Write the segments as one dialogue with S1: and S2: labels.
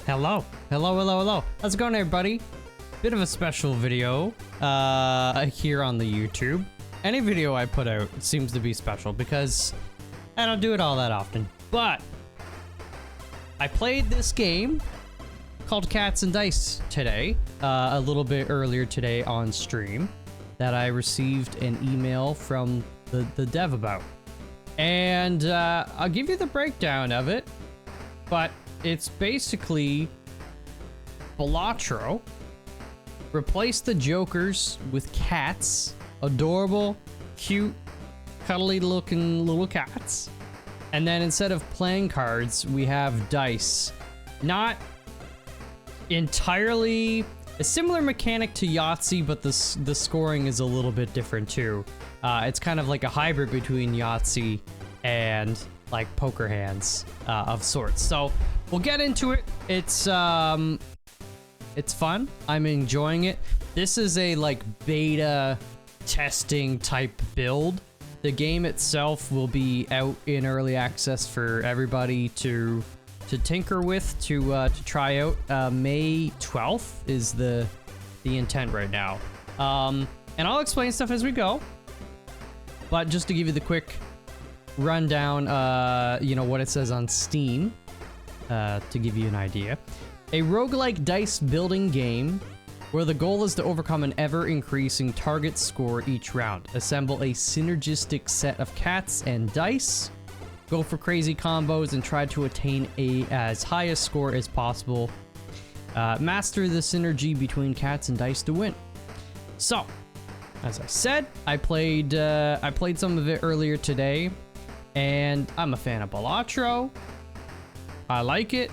S1: Hello. How's it going, everybody? Bit of a special video here on the YouTube. Any video I put out seems to be special because I don't do it all that often. But I played this game called Cats and Dice today, a little bit earlier today on stream, that I received an email from the dev about. And I'll give you the breakdown of it, but it's basically Balatro. Replace the jokers with cats, adorable, cute, cuddly looking little cats. And then instead of playing cards, we have dice. Not entirely a similar mechanic to Yahtzee, but the scoring is a little bit different too. It's kind of like a hybrid between Yahtzee and like poker hands of sorts. So we'll get into it. It's fun. I'm enjoying it. This is a like beta testing type build. The game itself will be out in early access for everybody to tinker with, to try out. May 12th is the intent right now. And I'll explain stuff as we go. But just to give you the quick rundown, you know, what it says on Steam, to give you an idea. A roguelike dice building game where the goal is to overcome an ever-increasing target score each round. Assemble a synergistic set of cats and dice. Go for crazy combos and try to attain as high a score as possible. Master the synergy between cats and dice to win. So, as I said, I played some of it earlier today, and I'm a fan of Balatro. I like it.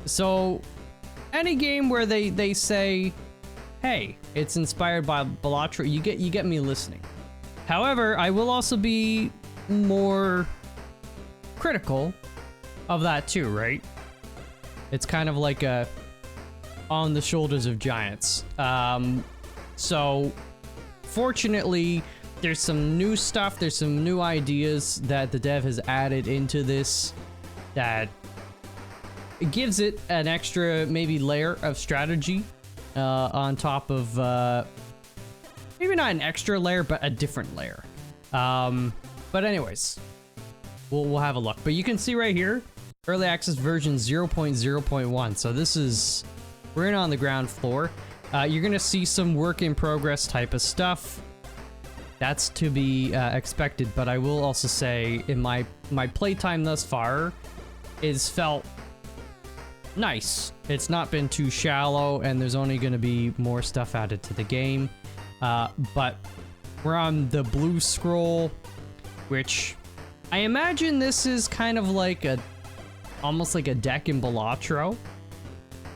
S1: So any game where they say, hey, it's inspired by Balatro, you get me listening. However, I will also be more critical of that too, right? It's kind of like a on the shoulders of giants. So fortunately, there's some new stuff, there's some new ideas that the dev has added into this that it gives it an extra maybe layer of strategy on top of maybe not an extra layer, but a different layer. But anyways, we'll have a look. But you can see right here, early access version 0.0.1. So this is, we're in on the ground floor. You're gonna see some work in progress type of stuff. That's to be expected. But I will also say, in my playtime thus far, is felt nice. It's not been too shallow, and there's only going to be more stuff added to the game. But we're on the blue scroll, which I imagine this is kind of like almost like a deck in Balatro.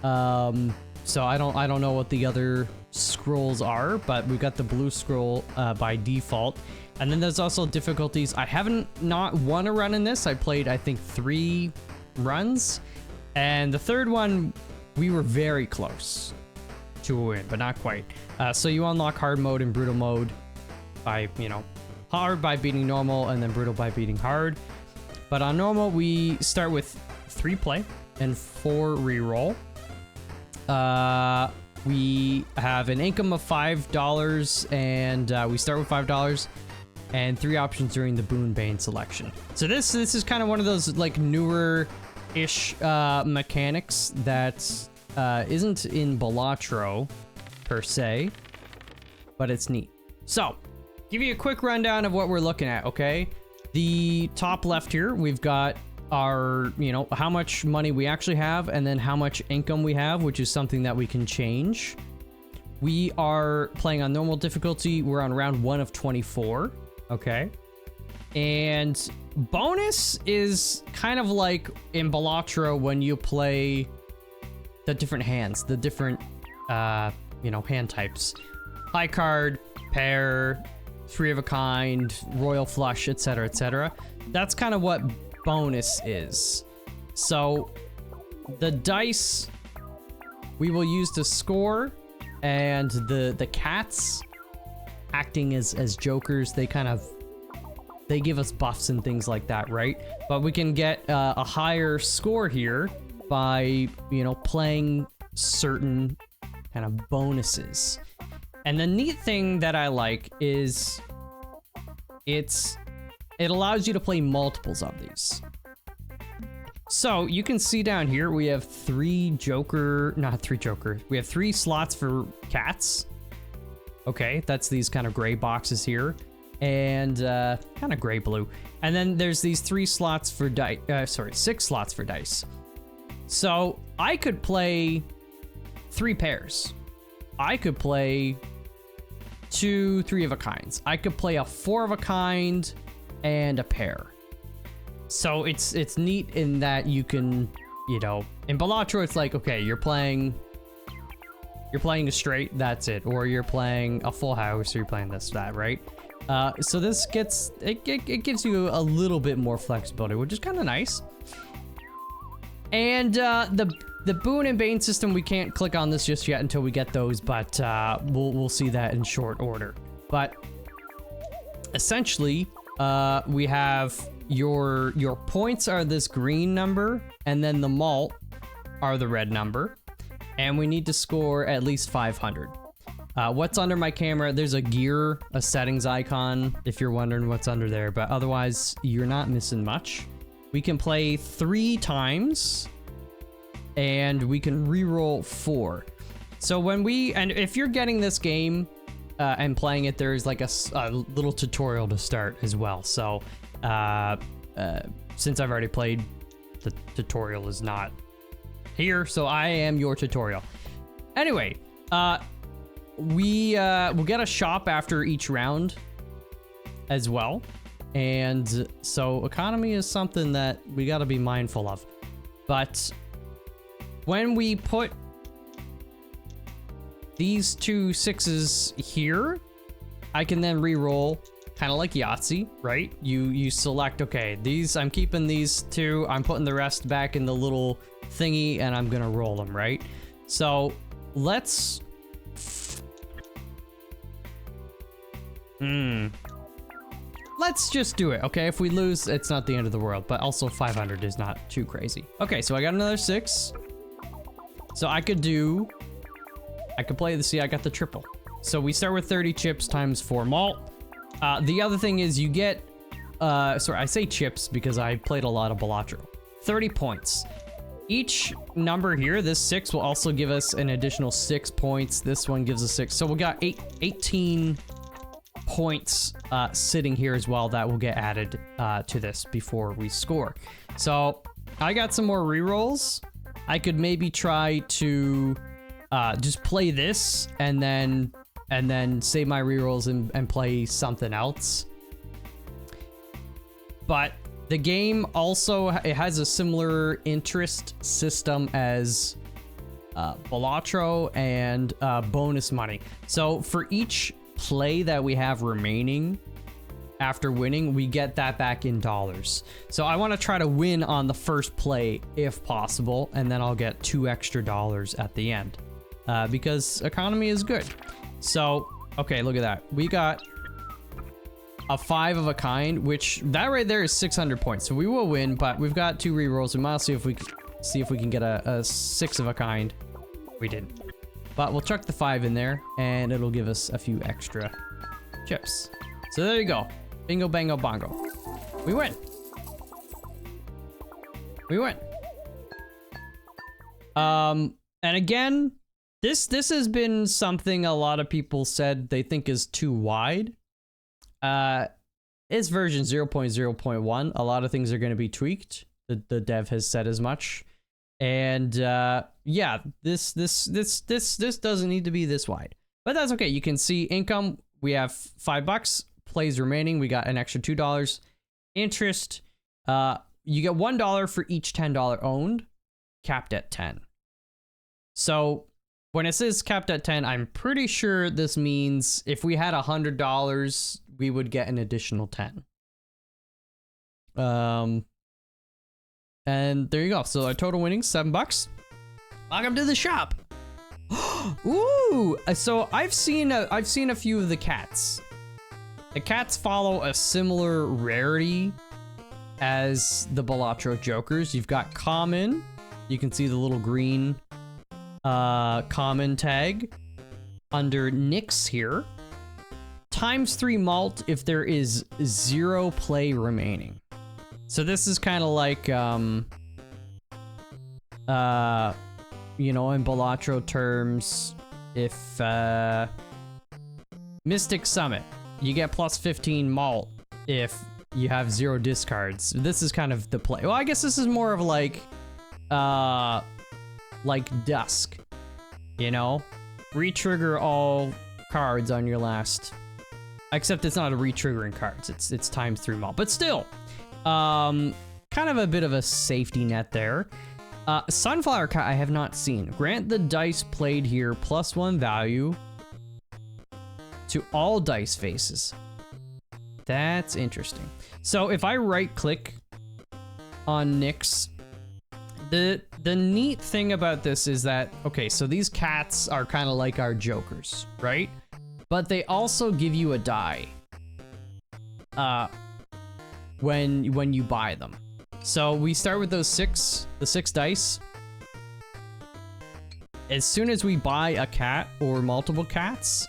S1: So I don't know what the other scrolls are, but we got the blue scroll by default. And then there's also difficulties. I haven't not won a run in this. I played, I think, 3 runs. And the third one, we were very close to a win, but not quite. So you unlock hard mode and brutal mode by, you know, hard by beating normal and then brutal by beating hard. But on normal, we start with 3 play and 4 reroll. We have an income of $5 and we start with $5 and 3 options during the Boon Bane selection. So this is kind of one of those like newer ish mechanics that isn't in Balatro per se, but it's neat. So give you a quick rundown of what we're looking at. Okay, the top left here, we've got our, you know, how much money we actually have and then how much income we have, which is something that we can change. We are playing on normal difficulty. We're on round 1 of 24. Okay, and bonus is kind of like in Balatro when you play the different hands, the different, you know, hand types. High card, pair, 3 of a kind, royal flush, etc., etc. That's kind of what bonus is. So the dice we will use to score, and the cats acting as jokers, they kind of they give us buffs and things like that, right? But we can get a higher score here by, you know, playing certain kind of bonuses. And the neat thing that I like is it allows you to play multiples of these. So you can see down here, we have we have 3 slots for cats. Okay, that's these kind of gray boxes here, and kind of gray blue. And then there's these 6 slots for dice. So I could play 3 pairs. I could play 2 3-of-a-kinds. I could play a 4-of-a-kind and a pair. So it's neat in that you can, you know, in Balatro it's like, okay, you're playing a straight, that's it, or you're playing a full house, or you're playing this, that, right? So this gives you a little bit more flexibility, which is kind of nice. And the boon and bane system, we can't click on this just yet until we get those, but we'll see that in short order. But essentially, we have your points are this green number, and then the malt are the red number, and we need to score at least 500. What's under my camera? There's a settings icon, if you're wondering what's under there, but otherwise you're not missing much. We can play 3 times, and we can re-roll 4. So if you're getting this game and playing it, there's like a little tutorial to start as well. So since I've already played, the tutorial is not here, so I am your tutorial. Anyway, we'll get a shop after each round as well. And so economy is something that we got to be mindful of. But when we put these 2 6s here, I can then re-roll, kind of like Yahtzee, right? You select, okay, I'm keeping these 2, I'm putting the rest back in the little thingy, and I'm gonna roll them, right? So let's just do it, okay? If we lose, it's not the end of the world, but also 500 is not too crazy. Okay, so I got another 6. So I could play I got the triple. So we start with 30 chips times 4 malt. The other thing is you get, sorry, I say chips because I played a lot of Balatro. 30 points. Each number here, this 6 will also give us an additional 6 points. This one gives us 6. So we got 18 points sitting here as well that will get added to this before we score. So I got some more rerolls. I could maybe try to just play this and then save my rerolls and play something else. But the game also, it has a similar interest system as Balatro and bonus money. So for each play that we have remaining after winning, we get that back in dollars. So I want to try to win on the first play if possible, and then I'll get $2 extra at the end because economy is good. So, okay, look at that. We got a 5-of-a-kind, which that right there is 600 points. So we will win, but we've got 2 rerolls. We might see if we can get a 6-of-a-kind. We didn't. But we'll chuck the 5 in there, and it'll give us a few extra chips. So there you go. Bingo, bango, bongo. We win. We win. And again, this has been something a lot of people said they think is too wide. It's version 0.0.1. A lot of things are going to be tweaked. The dev has said as much. And yeah, this doesn't need to be this wide, but that's okay. You can see income. We have $5 plays remaining. We got an extra $2 interest. You get $1 for each $10 owned, capped at 10. So when it says capped at 10, I'm pretty sure this means if we had $100, we would get an additional 10. And there you go. So our total winnings, $7. Welcome to the shop. Ooh, so I've seen a few of the cats. The cats follow a similar rarity as the Balatro Jokers. You've got common, You can see the little green common tag under Nix here. ×3 malt if there is 0 play remaining. So this is kind of like, you know, in Balatro terms, if Mystic Summit, you get +15 malt if you have 0 discards. This is kind of the play. Well, I guess this is more of like Dusk, you know? Re-trigger all cards on your last... Except it's not a re-triggering cards, it's ×3 malt. But still, kind of a bit of a safety net there. Sunflower Cat I have not seen. Grant the dice played here +1 value to all dice faces. That's interesting. So if I right-click on Nix, the neat thing about this is that, okay, so these cats are kind of like our jokers, right? But they also give you a die when you buy them. So we start with those the 6 dice. As soon as we buy a cat or multiple cats,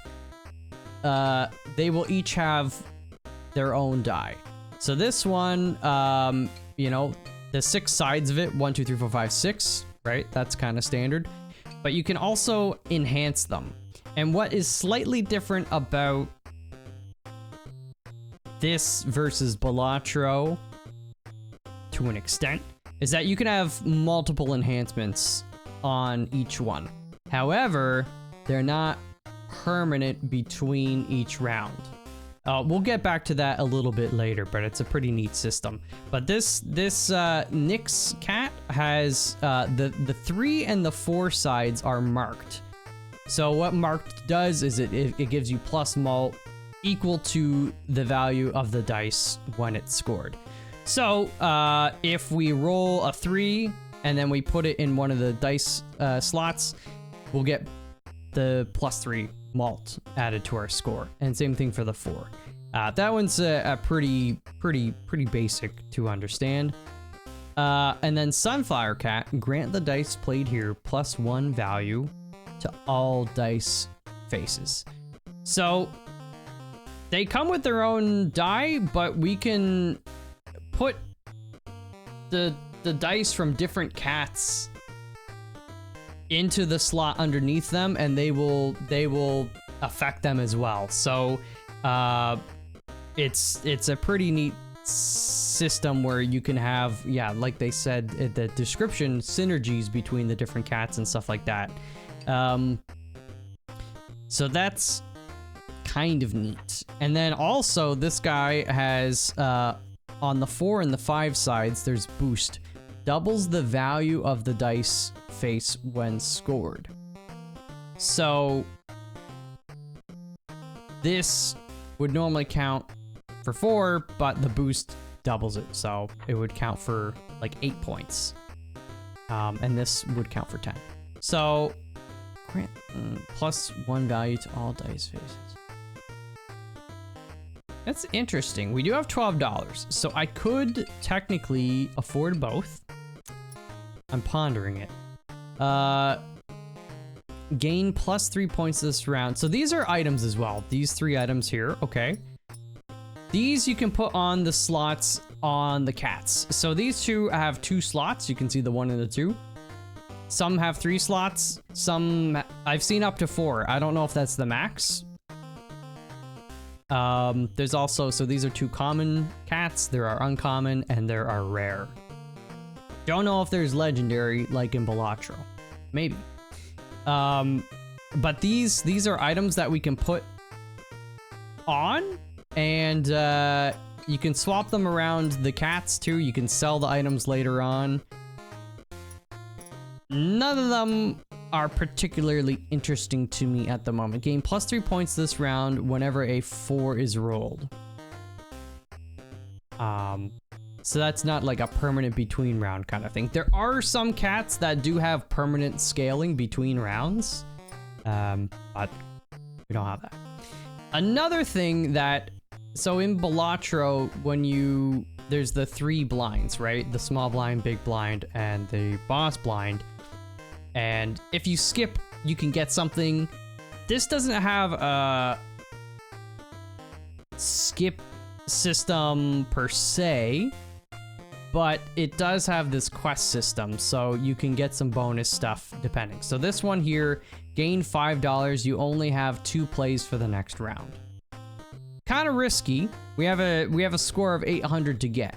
S1: they will each have their own die. So this one, you know, the 6 sides of it, 1, 2, 3, 4, 5, 6, right? That's kind of standard. But you can also enhance them. And what is slightly different about this versus Balatro, to an extent, is that you can have multiple enhancements on each one. However, they're not permanent between each round. We'll get back to that a little bit later, but it's a pretty neat system. But this Nix cat has the 3 and the 4 sides are marked. So what marked does is it gives you plus malt equal to the value of the dice when it's scored. So if we roll a 3 and then we put it in one of the dice slots, we'll get the +3 malt added to our score. And same thing for the 4. That one's a pretty basic to understand. And then Sunflower Cat, grant the dice played here +1 value to all dice faces. So they come with their own die, but we can put the dice from different cats into the slot underneath them, and they will affect them as well. So it's a pretty neat system where you can have, yeah, like they said at the description, synergies between the different cats and stuff like that. So that's kind of neat. And then also this guy has on the 4 and the 5 sides, there's boost. Doubles the value of the dice face when scored. So this would normally count for 4, but the boost doubles it. So it would count for like 8 points. And this would count for 10. So grant +1 value to all dice faces. That's interesting. We do have $12, so I could technically afford both. I'm pondering it. Gain +3 points this round. So these are items as well. These 3 items here, okay. These you can put on the slots on the cats. So these 2 have 2 slots. You can see the 1 and the 2. Some have 3 slots. Some I've seen up to 4. I don't know if that's the max. There's also, so these are 2 common cats. There are uncommon and there are rare. Don't know if there's legendary like in Balatro. Maybe. But these are items that we can put on, and you can swap them around the cats too. You can sell the items later on. None of them are particularly interesting to me at the moment. Gain +3 points this round whenever a 4 is rolled. So that's not like a permanent between round kind of thing. There are some cats that do have permanent scaling between rounds, but we don't have that. Another thing that, so in Balatro, when you there's the 3 blinds, right? The small blind, big blind, and the boss blind. And if you skip, you can get something. This doesn't have a skip system per se, but it does have this quest system, so you can get some bonus stuff depending. So this one here, gain $5. You only have 2 plays for the next round. Kind of risky. We have a score of 800 to get.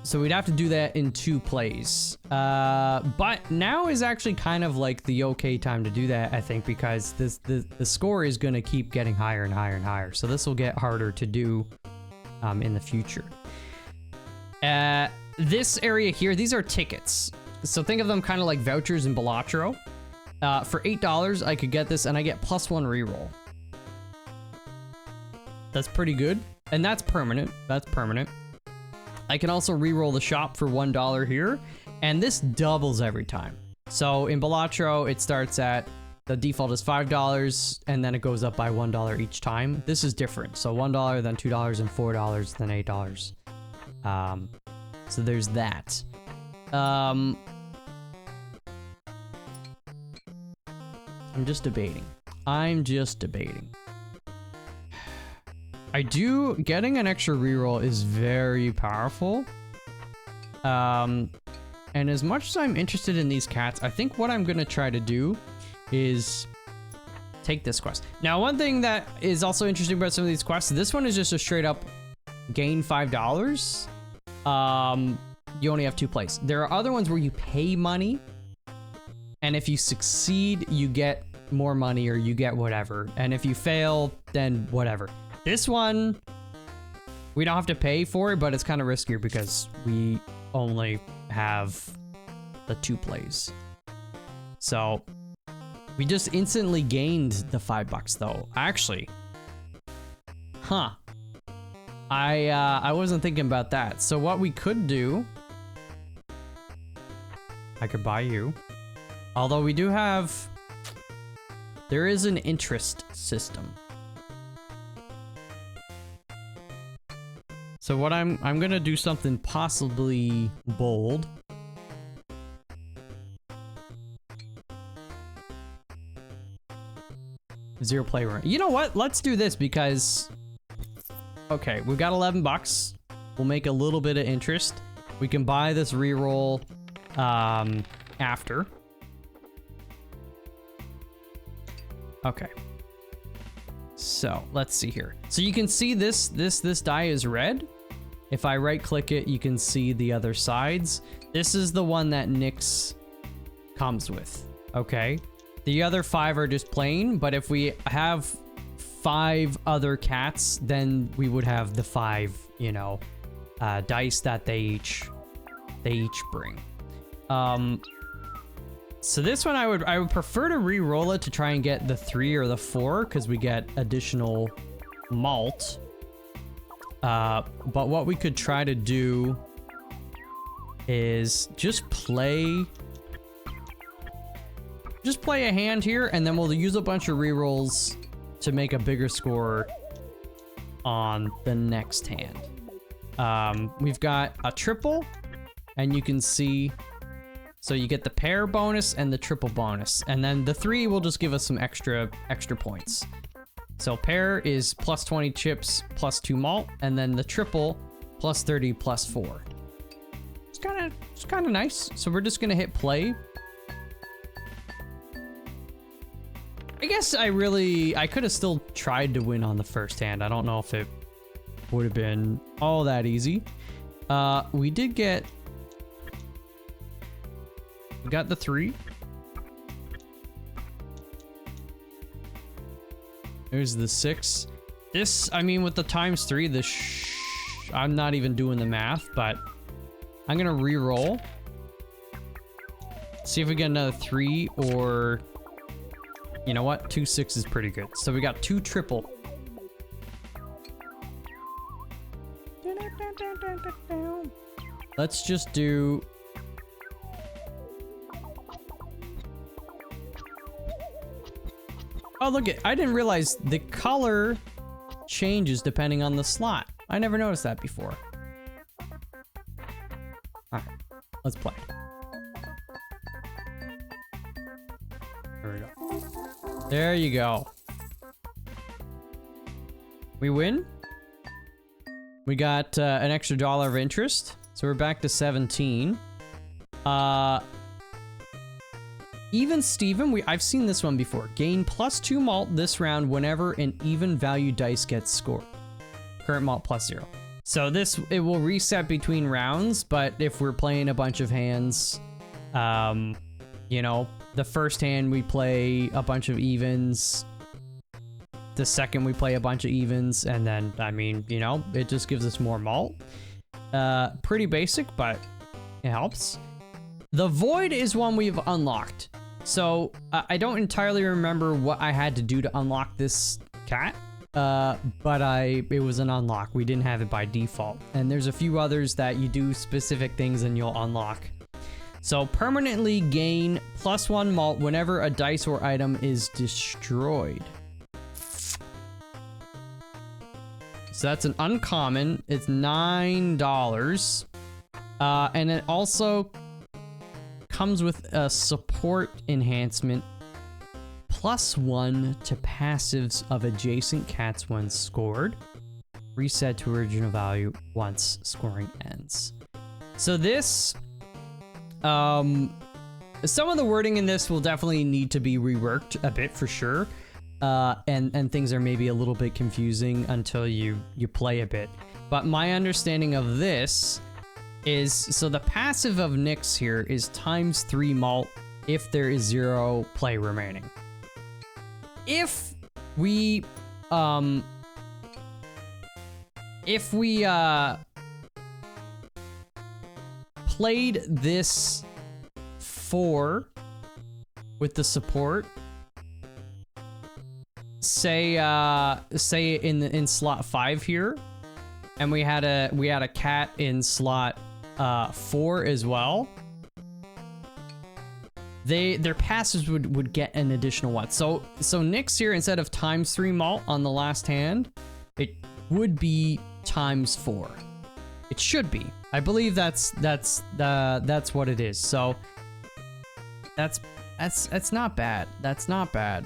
S1: So we'd have to do that in 2 plays. But now is actually kind of like the okay time to do that, I think, because the score is going to keep getting higher and higher and higher. So this will get harder to do in the future. This area here, these are tickets. So think of them kind of like vouchers in Balatro. For $8, I could get this, and I get +1 reroll. That's pretty good. And that's permanent. That's permanent. I can also reroll the shop for $1 here, and this doubles every time. So in Balatro, it starts at, the default is $5, and then it goes up by $1 each time. This is different. So $1, then $2, and $4, then $8. So there's that. I'm just debating. Getting an extra reroll is very powerful. And as much as I'm interested in these cats, I think what I'm gonna try to do is take this quest. Now, one thing that is also interesting about some of these quests, this one is just a straight up gain $5. You only have 2 plays. There are other ones where you pay money, and if you succeed, you get more money or you get whatever. And if you fail, then whatever. This one, we don't have to pay for it, but it's kind of riskier because we only have the 2 plays. So we just instantly gained the $5 though. Actually, I wasn't thinking about that. So what we could do, I could buy you. Although we do have, there is an interest system. So what I'm gonna do something possibly bold. Zero play run. You know what? Let's do this because, okay, we've got $11. We'll make a little bit of interest. We can buy this reroll after. Okay. So let's see here. So you can see this die is red. If I right click it, you can see the other sides. This is the one that Nyx comes with. Okay. The other 5 are just plain, but if we have 5 other cats, then we would have the 5, you know, dice that they each bring. So this one I would prefer to re-roll it to try and get the 3 or the 4 because we get additional malt. But what we could try to do is just play a hand here, and then we'll use a bunch of re-rolls to make a bigger score on the next hand. We've got a triple, and you can see, so you get the pair bonus and the triple bonus, and then the 3 will just give us some extra points. So pair is plus 20 chips, plus 2 malt, and then the triple plus 30 plus 4. It's kind of nice. So we're just gonna hit play. I guess I could have still tried to win on the first hand. I don't know if it would have been all that easy. We got the 3. There's the 6. This, I mean, with the ×3, I'm not even doing the math, but I'm gonna re-roll. See if we get another 3 or, you know what? 2 6 is pretty good. So we got 2 triple. Let's just do... Oh, look, I didn't realize the color changes depending on the slot. I never noticed that before. Alright, let's play. There we go. There you go. We win. We got an extra $1 of interest. So we're back to 17. Even Steven, I've seen this one before. Gain +2 malt this round whenever an even value dice gets scored. Current malt +0. So this, it will reset between rounds, but if we're playing a bunch of hands, you know, the first hand we play a bunch of evens, the second we play a bunch of evens, and then, I mean, you know, it just gives us more malt. Pretty basic, but it helps. The Void is one we've unlocked. So, I don't entirely remember what I had to do to unlock this cat, but it was an unlock. We didn't have it by default. And there's a few others that you do specific things and you'll unlock. So, permanently gain +1 malt whenever a dice or item is destroyed. So that's an uncommon. It's $9. And it also comes with a support enhancement +1 to passives of adjacent cats when scored. Reset to original value once scoring ends. So this, some of the wording in this will definitely need to be reworked a bit for sure. And things are maybe a little bit confusing until you play a bit. But my understanding of this is, so the passive of Nyx here is ×3 malt if there is 0 play remaining. If we played this 4 with the support, say in slot 5 here, and we had a cat in slot 4 as well, their passives would get an additional 1. So Nyx here, instead of ×3 malt on the last hand, it would be ×4. It should be. I believe that's what it is. So that's not bad. That's not bad.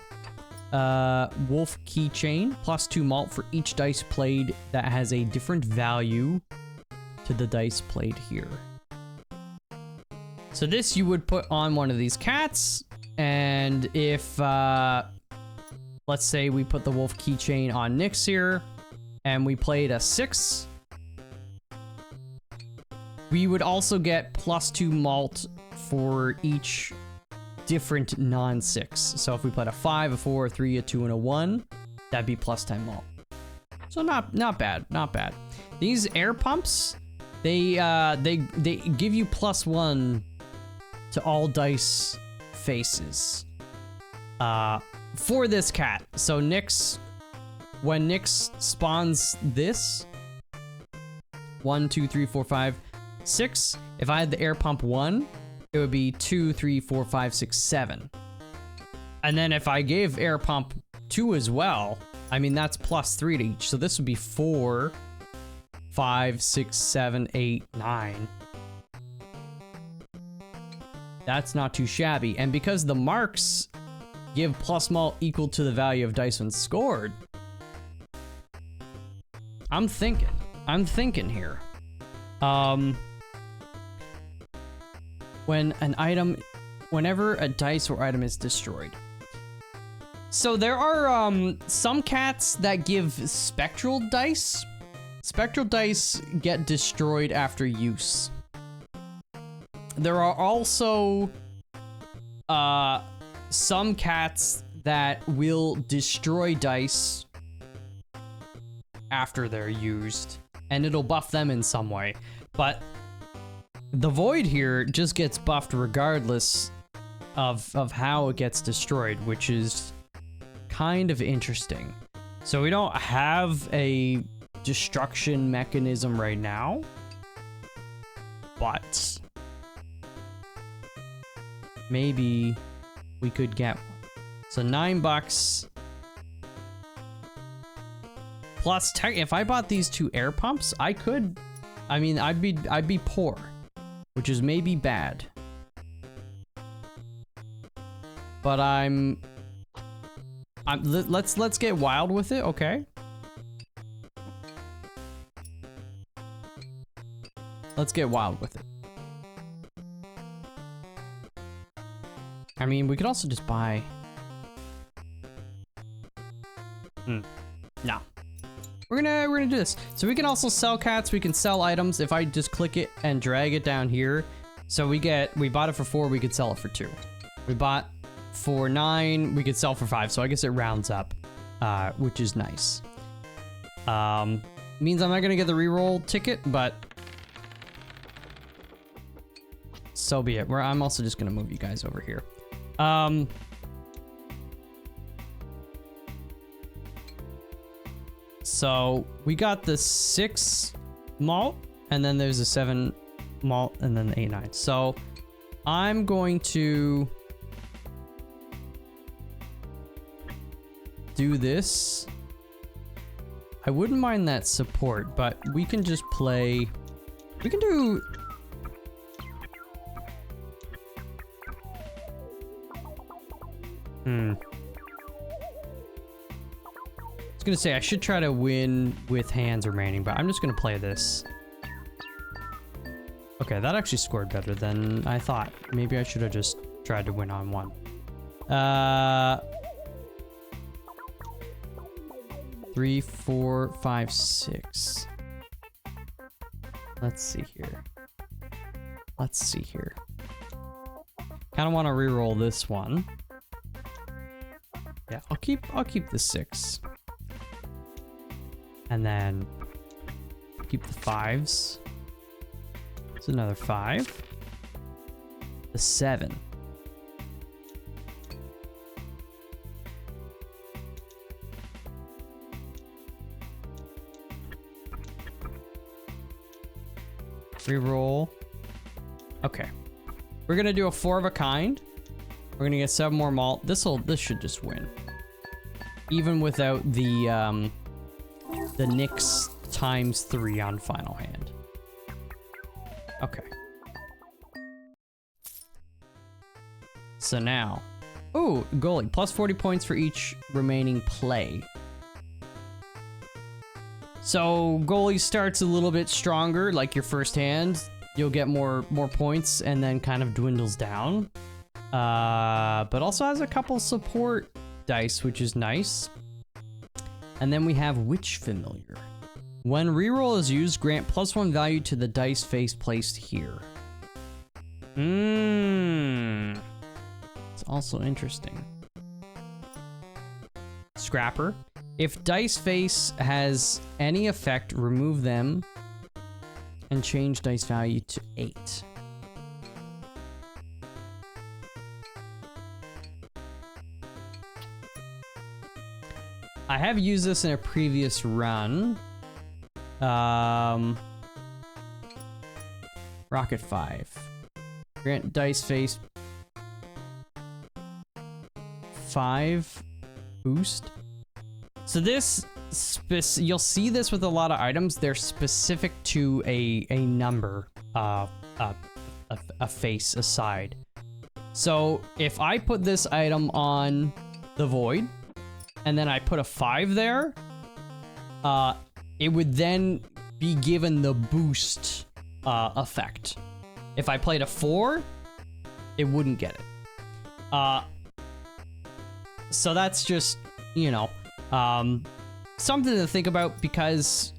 S1: Wolf keychain, +2 malt for each dice played that has a different value to the dice played here. So this you would put on one of these cats, and if, let's say we put the wolf keychain on Nyx here, and we played a 6, we would also get +2 malt for each different non-6. So if we played a 5, a 4, a 3, a 2, and a 1, that'd be +10 malt. So not bad, not bad. These air pumps, they give you +1 to all dice faces for this cat. So Nyx, when Nyx spawns this 1, 2, 3, 4, 5, 6, if I had the air pump 1, it would be 2, 3, 4, 5, 6, 7. And then if I gave air pump 2 as well, I mean, that's +3 to each. So this would be 4, 5, 6, 7, 8, 9. That's not too shabby. And because the marks give plus malt equal to the value of dice when scored, I'm thinking here. Whenever a dice or item is destroyed. So there are some cats that give spectral dice. Spectral dice get destroyed after use. There are also some cats that will destroy dice after they're used, and it'll buff them in some way. But the Void here just gets buffed regardless of how it gets destroyed, which is kind of interesting. So we don't have a destruction mechanism right now, but maybe we could get one. So $9 Plus, if I bought these 2 air pumps, I could, I mean, I'd be poor, which is maybe bad. But let's get wild with it, okay? Let's get wild with it. I mean, we could also just buy... No. We're gonna do this. So we can also sell cats, we can sell items. If I just click it and drag it down here, so we bought it for 4, we could sell it for 2. We bought for 9, we could sell for 5, so I guess it rounds up, which is nice. Means I'm not gonna get the reroll ticket, but so be it. I'm also just gonna move you guys over here. So we got the 6 malt, and then there's a 7 malt, and then the 8, 9. So I'm going to do this. I wouldn't mind that support, but we can just play. We can do. I was gonna say I should try to win with hands remaining, but I'm just gonna play this. Okay, that actually scored better than I thought. Maybe I should have just tried to win on 1. 3, 4, 5, 6. Let's see here. Kind of want to reroll this one. Yeah, I'll keep the 6. And then keep the 5s. It's another 5. The 7. Reroll. Okay. We're gonna do a 4 of a kind. We're gonna get 7 more malt. This should just win. Even without the Nyx times 3 on final hand. Okay. So now, ooh, goalie, plus 40 points for each remaining play. So goalie starts a little bit stronger, like your first hand. You'll get more points and then kind of dwindles down. But also has a couple support dice, which is nice. And then we have Witch Familiar. When reroll is used, grant +1 value to the dice face placed here. It's also interesting. Scrapper. If dice face has any effect, remove them and change dice value to 8. I have used this in a previous run. Rocket 5. Grant dice face 5 boost. So this, you'll see this with a lot of items. They're specific to a number, a face, a side. So if I put this item on the void, and then I put a 5 there, it would then be given the boost effect. If I played a 4, it wouldn't get it. So that's just, you know, something to think about, because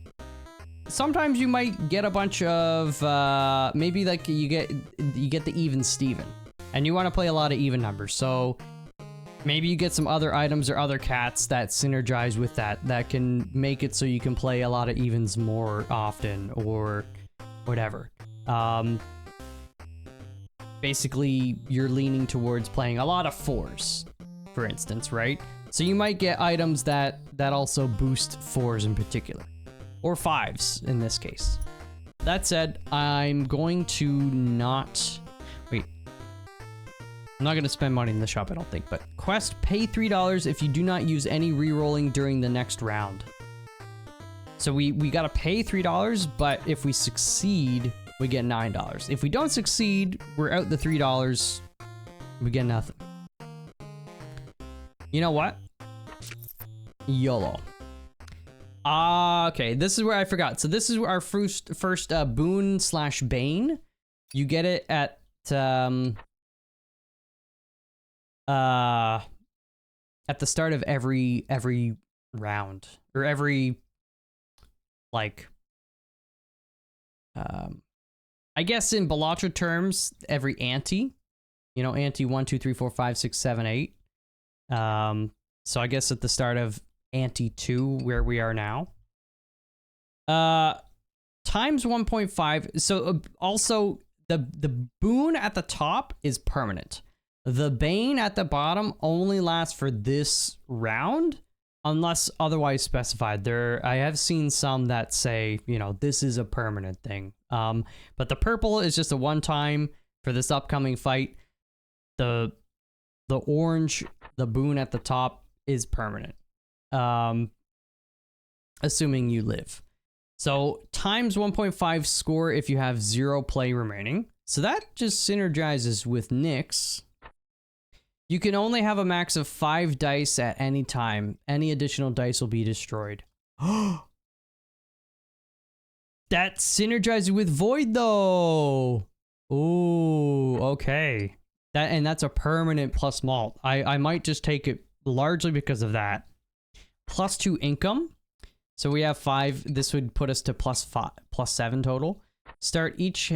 S1: sometimes you might get a bunch of maybe like you get the even Steven, and you want to play a lot of even numbers. So maybe you get some other items or other cats that synergize with that can make it so you can play a lot of evens more often or whatever. Basically, you're leaning towards playing a lot of 4s, for instance, right? So you might get items that also boost 4s in particular, or 5s in this case. That said, I'm going to not... Wait. I'm not going to spend money in the shop, I don't think, but quest, pay $3 if you do not use any rerolling during the next round. So we gotta pay $3, but if we succeed, we get $9. If we don't succeed, we're out the $3. We get nothing. You know what? YOLO. Okay, this is where I forgot. So this is our first boon slash bane. You get it at the start of every round, or every, like, I guess in Balatro terms, every ante. You know, ante 1, 2, 3, 4, 5, 6, 7, 8. So I guess at the start of ante 2, where we are now. Times 1.5. So also the boon at the top is permanent. The bane at the bottom only lasts for this round, unless otherwise specified. I have seen some that say, you know, this is a permanent thing. But the purple is just a one-time for this upcoming fight. The orange, the boon at the top, is permanent. Assuming you live. So times 1.5 score if you have 0 play remaining. So that just synergizes with Nyx. You can only have a max of 5 dice at any time. Any additional dice will be destroyed. That synergizes with Void though. Ooh, okay. That's a permanent plus malt. I might just take it largely because of that. +2 income. So we have 5. This would put us to +7 total. Start each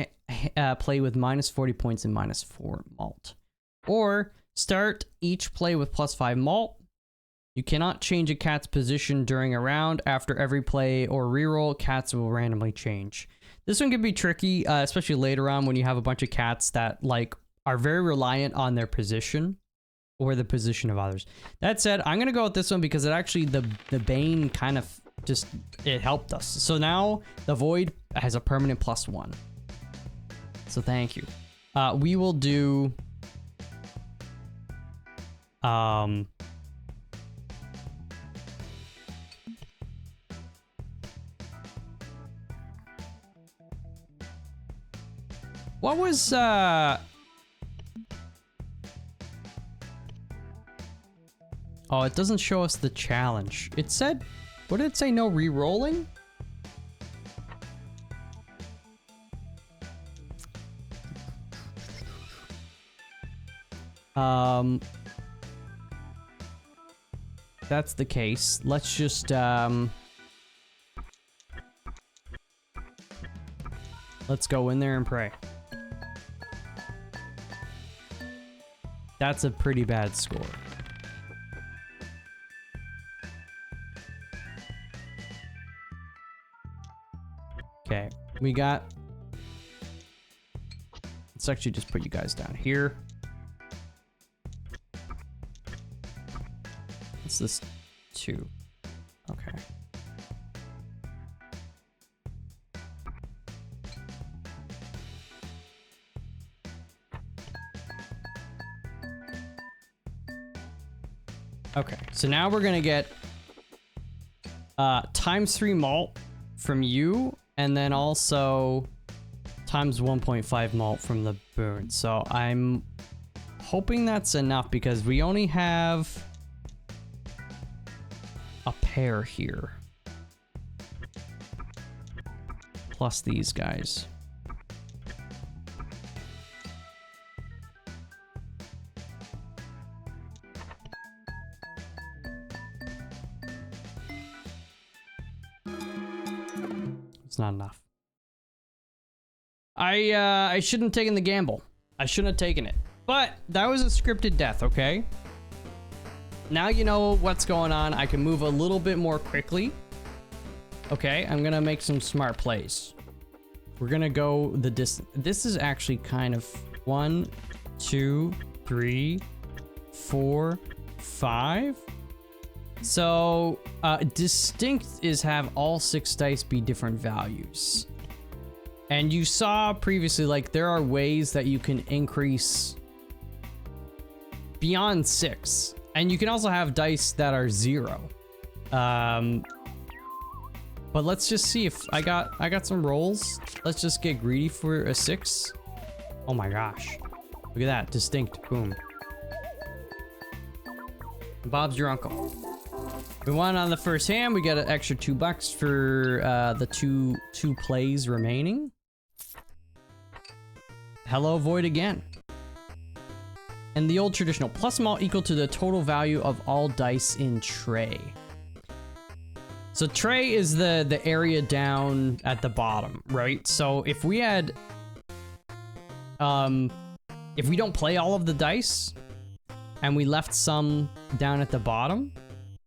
S1: play with -40 points and -4 malt. Or start each play with +5 malt. You cannot change a cat's position during a round. After every play or reroll, cats will randomly change. This one can be tricky, especially later on when you have a bunch of cats that like are very reliant on their position or the position of others. That said, I'm gonna go with this one because it actually, the bane kind of just, it helped us. So now the void has a permanent +1. So thank you. We will do what was oh, it doesn't show us the challenge. It said, what did it say? No re-rolling? That's the case. Let's just let's go in there and pray. That's a pretty bad score. Okay, we got, let's actually just put you guys down here. What's this? 2. Okay. Okay, so now we're gonna get ×3 malt from you, and then also times 1.5 malt from the boon. So I'm hoping that's enough because we only have a pair here. Plus these guys. Not enough. I shouldn't have taken the gamble. I shouldn't have taken it. But that was a scripted death, okay? Now you know what's going on. I can move a little bit more quickly. Okay, I'm gonna make some smart plays. We're gonna go the distance. This is actually kind of 1, 2, 3, 4, 5. So, distinct is have all 6 dice be different values. And you saw previously, like, there are ways that you can increase beyond 6. And you can also have dice that are 0. But let's just see if I got some rolls. Let's just get greedy for a 6. Oh my gosh. Look at that. Distinct. Boom. Bob's your uncle. We won on the first hand. We got an extra $2 for the two plays remaining. Hello, Void again. And the old traditional plus malt equal to the total value of all dice in tray. So tray is the area down at the bottom, right? So if we had, if we don't play all of the dice and we left some down at the bottom,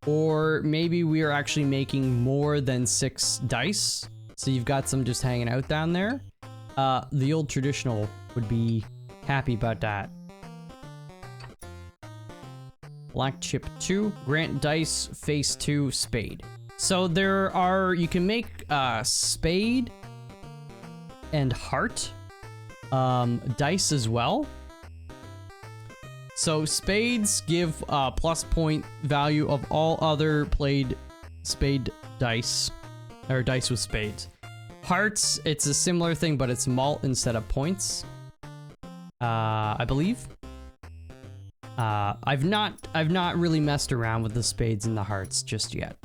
S1: or maybe we are actually making more than 6 dice, so you've got some just hanging out down there, the old traditional would be happy about that. Black chip 2, grant dice, face 2, spade. So there are, you can make spade and heart dice as well. So spades give plus point value of all other played spade dice, or dice with spades. Hearts, it's a similar thing, but it's malt instead of points. I believe. I've not really messed around with the spades and the hearts just yet.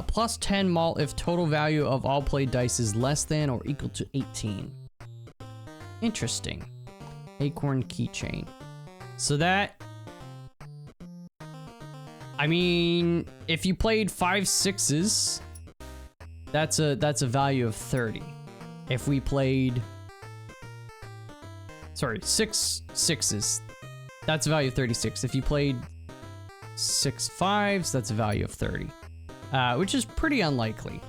S1: Plus 10 malt if total value of all played dice is less than or equal to 18. Interesting. Acorn keychain. So that, I mean, if you played 5 6s, that's a value of 30. If we played, sorry, 6 6s, that's a value of 36. If you played 6 5s, that's a value of 30, which is pretty unlikely.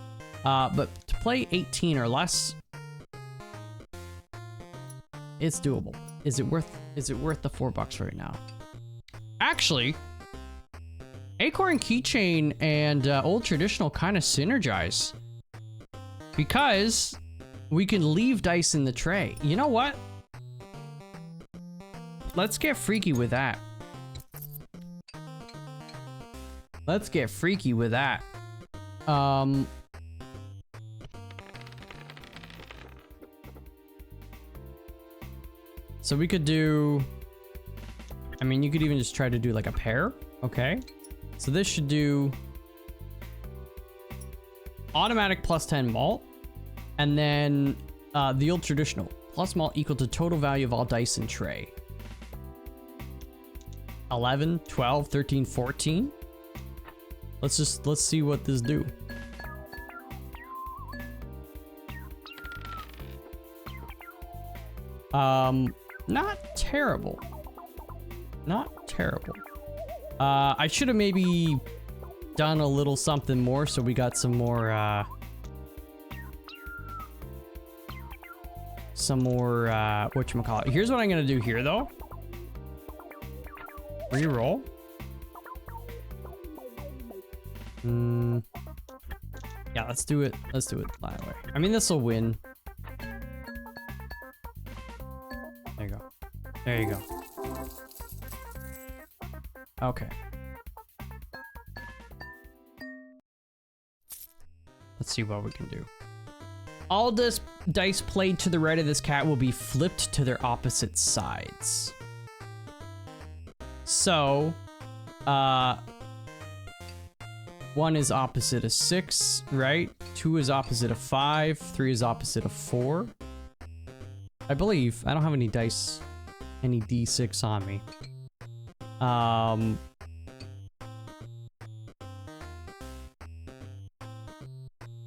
S1: But to play 18 or less, it's doable. Is it worth the $4 right now? Actually, Acorn Keychain and Old Traditional kind of synergize, because we can leave dice in the tray. You know what? Let's get freaky with that. Let's get freaky with that. So we could do, I mean, you could even just try to do like a pair. Okay. So this should do automatic plus 10 malt, and then the old traditional plus malt equal to total value of all dice in tray. 11, 12, 13, 14. Let's see what this do. Not terrible. Not terrible. I should have maybe done a little something more so we got some more, whatchamacallit. Here's what I'm gonna do here, though. Reroll. Yeah, let's do it. Let's do it that way. I mean, this will win. There you go. There you go. Okay. Let's see what we can do. All dice played to the right of this cat will be flipped to their opposite sides. So, 1 is opposite of 6, right? 2 is opposite of 5. 3 is opposite of 4. I believe. I don't have any dice, any D6 on me.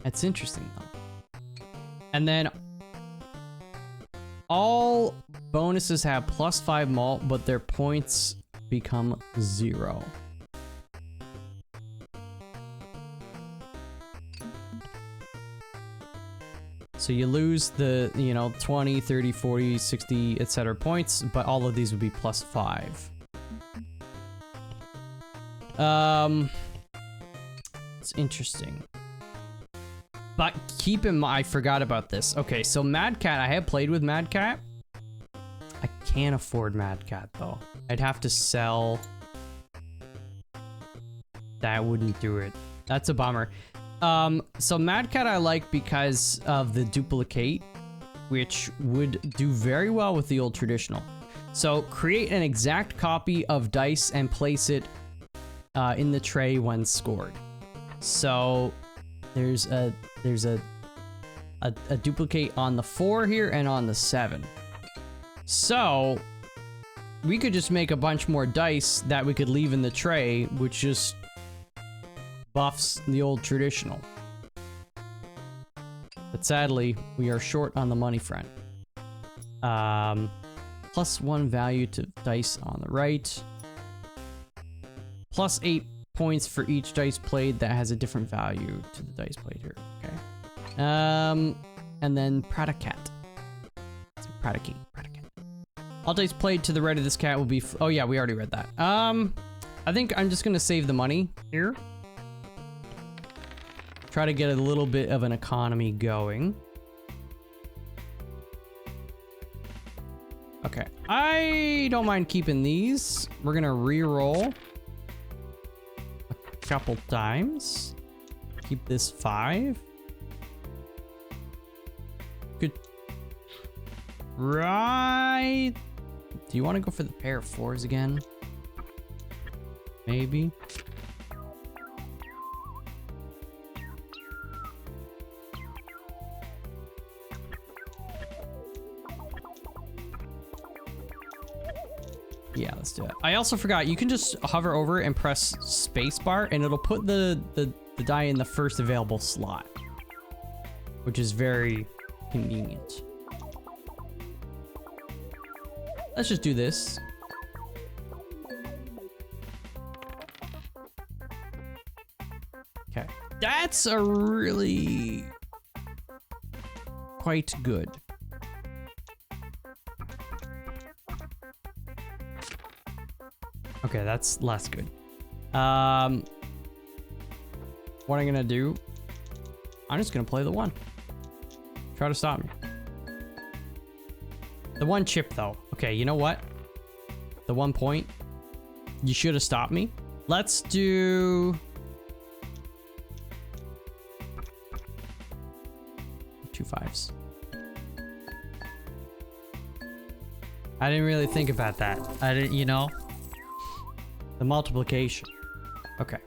S1: That's interesting though. And then all bonuses have plus 5 malt, but their points become 0. So you lose the, 20, 30, 40, 60, etc. points, but all of these would be plus 5. It's interesting. But keep in mind, I forgot about this. Okay, so Mad Cat, I have played with Mad Cat. I can't afford Mad Cat though. I'd have to sell. That wouldn't do it. That's a bummer. So Mad Cat I like because of the duplicate, which would do very well with the old traditional. So create an exact copy of dice and place it in the tray when scored. So there's a duplicate on the 4 here and on the 7. So we could just make a bunch more dice that we could leave in the tray, which just buffs the old traditional. But sadly, we are short on the money front. +1 value to dice on the right. +8 points for each dice played that has a different value to the dice played here. Okay. And then Pradacat. Pradacat. All dice played to the right of this cat will be. Oh yeah, we already read that. I think I'm just gonna save the money here. Try to get a little bit of an economy going. Okay, I don't mind keeping these. We're gonna re-roll a couple times. Keep this 5. Good. Right. Do you want to go for the pair of 4s again? Maybe. Yeah, let's do it. I also forgot, you can just hover over it and press spacebar and it'll put the die in the first available slot, which is very convenient. Let's just do this. Okay, that's a really quite good. Okay, that's less good. What I'm gonna do, I'm just gonna play the 1. Try to stop me. The 1 chip though. Okay, you know what? The 1 point. You should have stopped me. Let's do 2 5s. I didn't really think about that. I didn't, you know, the multiplication. Okay.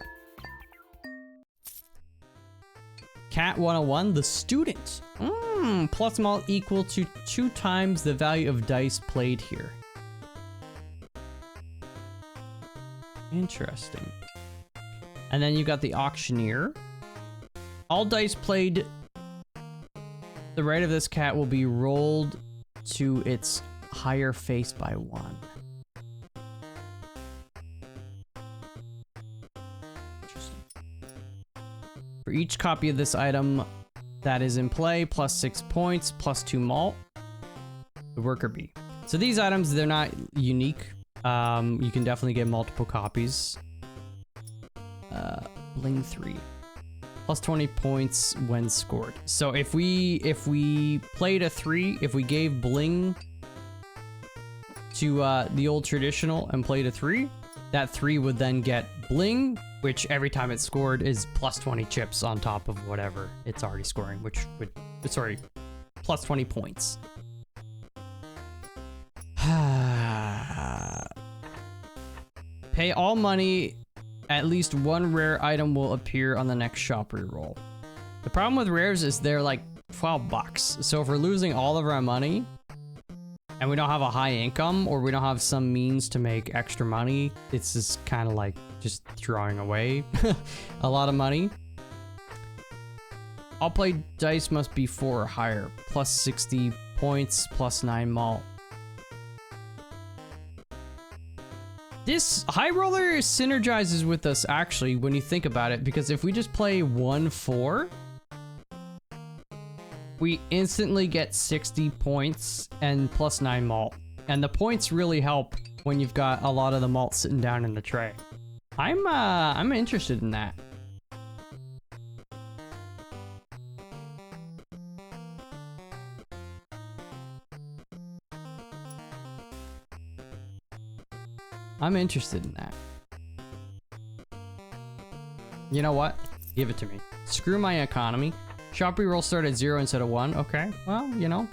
S1: Cat 101, the student. Plus malt equal to 2 times the value of dice played here. Interesting. And then you got the auctioneer. All dice played the right of this cat will be rolled to its higher face by 1. Interesting. For each copy of this item that is in play, +6 points, +2 malt. The worker bee. So these items, they're not unique. You can definitely get multiple copies. Bling 3. +20 points when scored. So if we played a 3, if we gave bling to the old traditional and played a 3, that 3 would then get bling, which every time it's scored is +20 chips on top of whatever it's already scoring, which would, sorry, +20 points. Pay all money, at least 1 rare item will appear on the next shop reroll. The problem with rares is they're like 12 bucks. So if we're losing all of our money and we don't have a high income or we don't have some means to make extra money, it's just kind of like just throwing away a lot of money. All played dice must be 4 or higher, +60 points, +9 malt. This high roller synergizes with us actually when you think about it, because if we just play 1-4, we instantly get 60 points and +9 malt. And the points really help when you've got a lot of the malt sitting down in the tray. I'm interested in that. I'm interested in that. You know what? Give it to me. Screw my economy. Shop reroll start at 0 instead of 1. Okay, well, you know,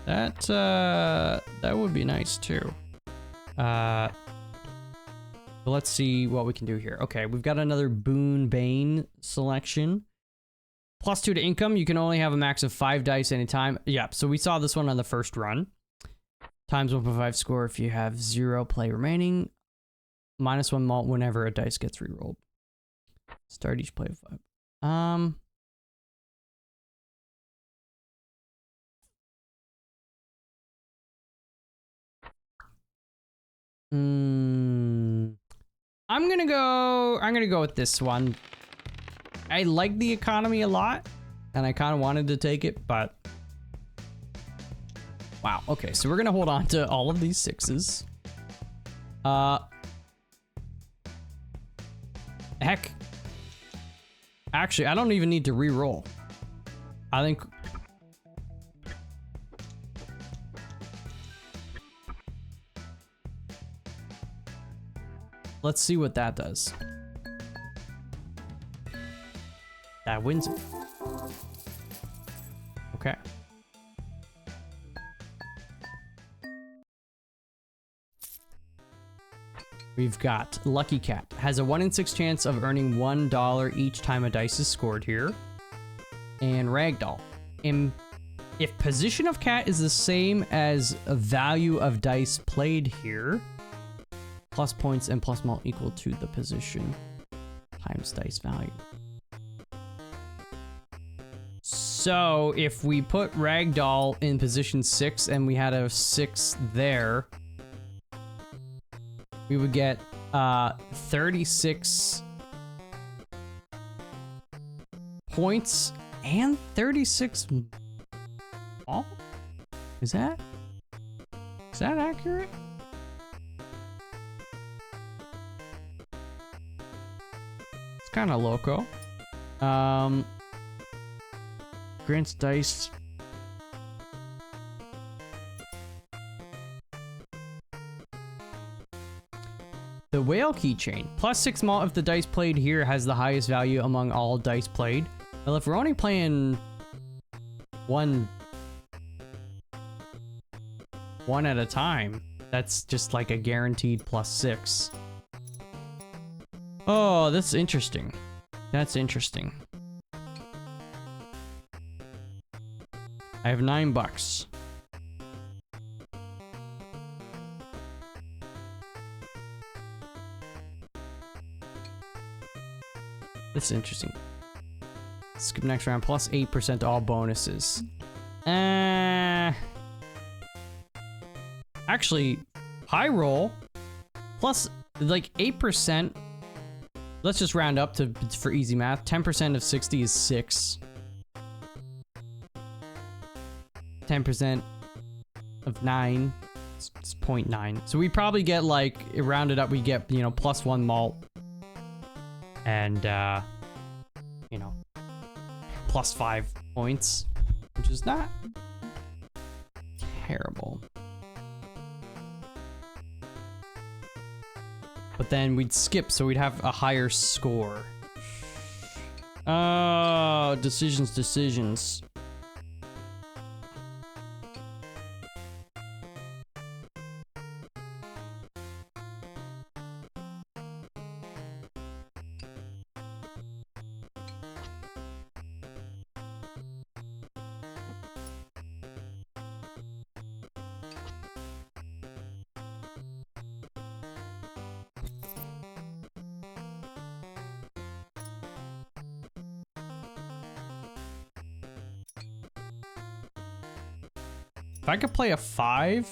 S1: that would be nice too. But let's see what we can do here. Okay, we've got another Boon Bane selection. +2 to income. You can only have a max of 5 dice anytime. Yeah, so we saw this one on the first run. Times 1.5 score if you have 0 play remaining. -1 malt whenever a dice gets rerolled. Start each play of 5. I'm gonna go with this one. I like the economy a lot, and I kind of wanted to take it, but wow. Okay, so we're gonna hold on to all of these 6s. Heck, actually, I don't even need to re-roll. I think. Let's see what that does. That wins it. Okay. We've got Lucky Cat. Has a 1 in 6 chance of earning $1 each time a dice is scored here. And Ragdoll. If position of cat is the same as a value of dice played here, plus points and plus malt equal to the position times dice value. So if we put Ragdoll in position 6 and we had a 6 there, we would get 36 points and 36 malt? Is that accurate? Kind of loco. Grants dice. The whale keychain. +6 malt if the dice played here has the highest value among all dice played. Well, if we're only playing one at a time, that's just like a guaranteed +6. Oh, that's interesting. That's interesting. I have $9. This is interesting. Skip next round. +8% to all bonuses. Actually, high roll. Plus, like 8%. Let's just round up for easy math. 10% of 60 is 6. 10% of 9 is 0.9. So we probably get like, rounded up, we get, you know, +1 malt. And, you know, +5 points, which is not terrible. But then we'd skip, so we'd have a higher score. Oh, decisions. If I could play a 5.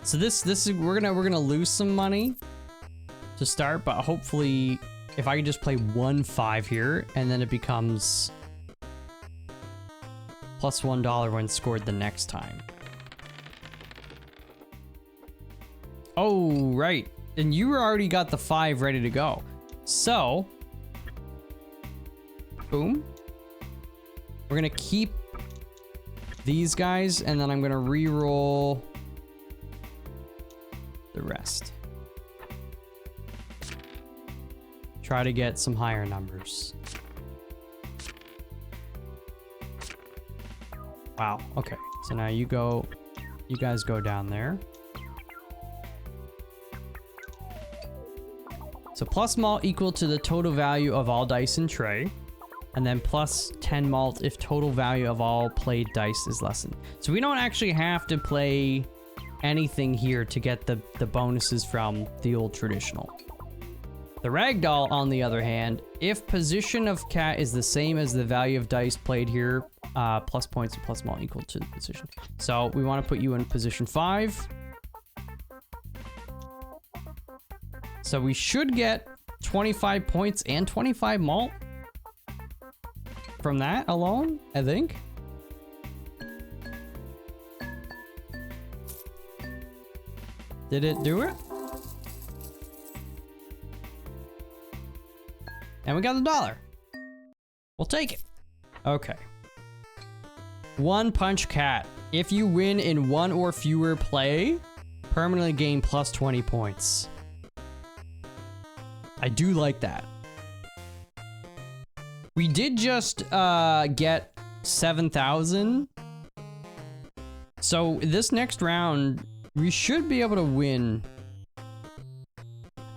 S1: So this is we're gonna lose some money to start, but hopefully if I can just play 1 5 here and then it becomes +$1 when scored the next time. Oh, right. And you already got the 5 ready to go. So, boom. We're gonna keep these guys, and then I'm gonna re-roll the rest. try to get some higher numbers. Wow, okay. So now you guys go down there. So plus malt equal to the total value of all dice in tray. And then plus 10 malt if total value of all played dice is lessened. So we don't actually have to play anything here to get the bonuses from the old traditional. The ragdoll, on the other hand, if position of cat is the same as the value of dice played here, plus points and plus malt equal to the position. So we want to put you in position 5. So we should get 25 points and 25 malt from that alone, I think. Did it do it? And we got the $1. We'll take it. Okay. One punch cat. If you win in one or fewer play, permanently gain plus 20 points. I do like that. We did just get 7,000. So this next round, we should be able to win.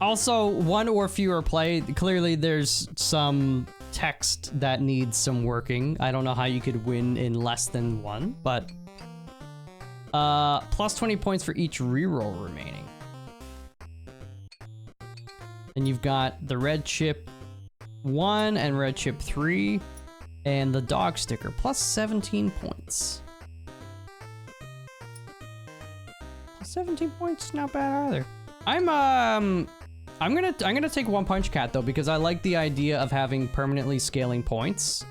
S1: Also, one or fewer play. Clearly, there's some text that needs some working. I don't know how you could win in less than one, but plus 20 points for each reroll remaining. And you've got the red chip 1 and red chip 3, and the dog sticker plus 17 points. 17 points, not bad either. I'm gonna take one punch cat though, because I like the idea of having permanently scaling points.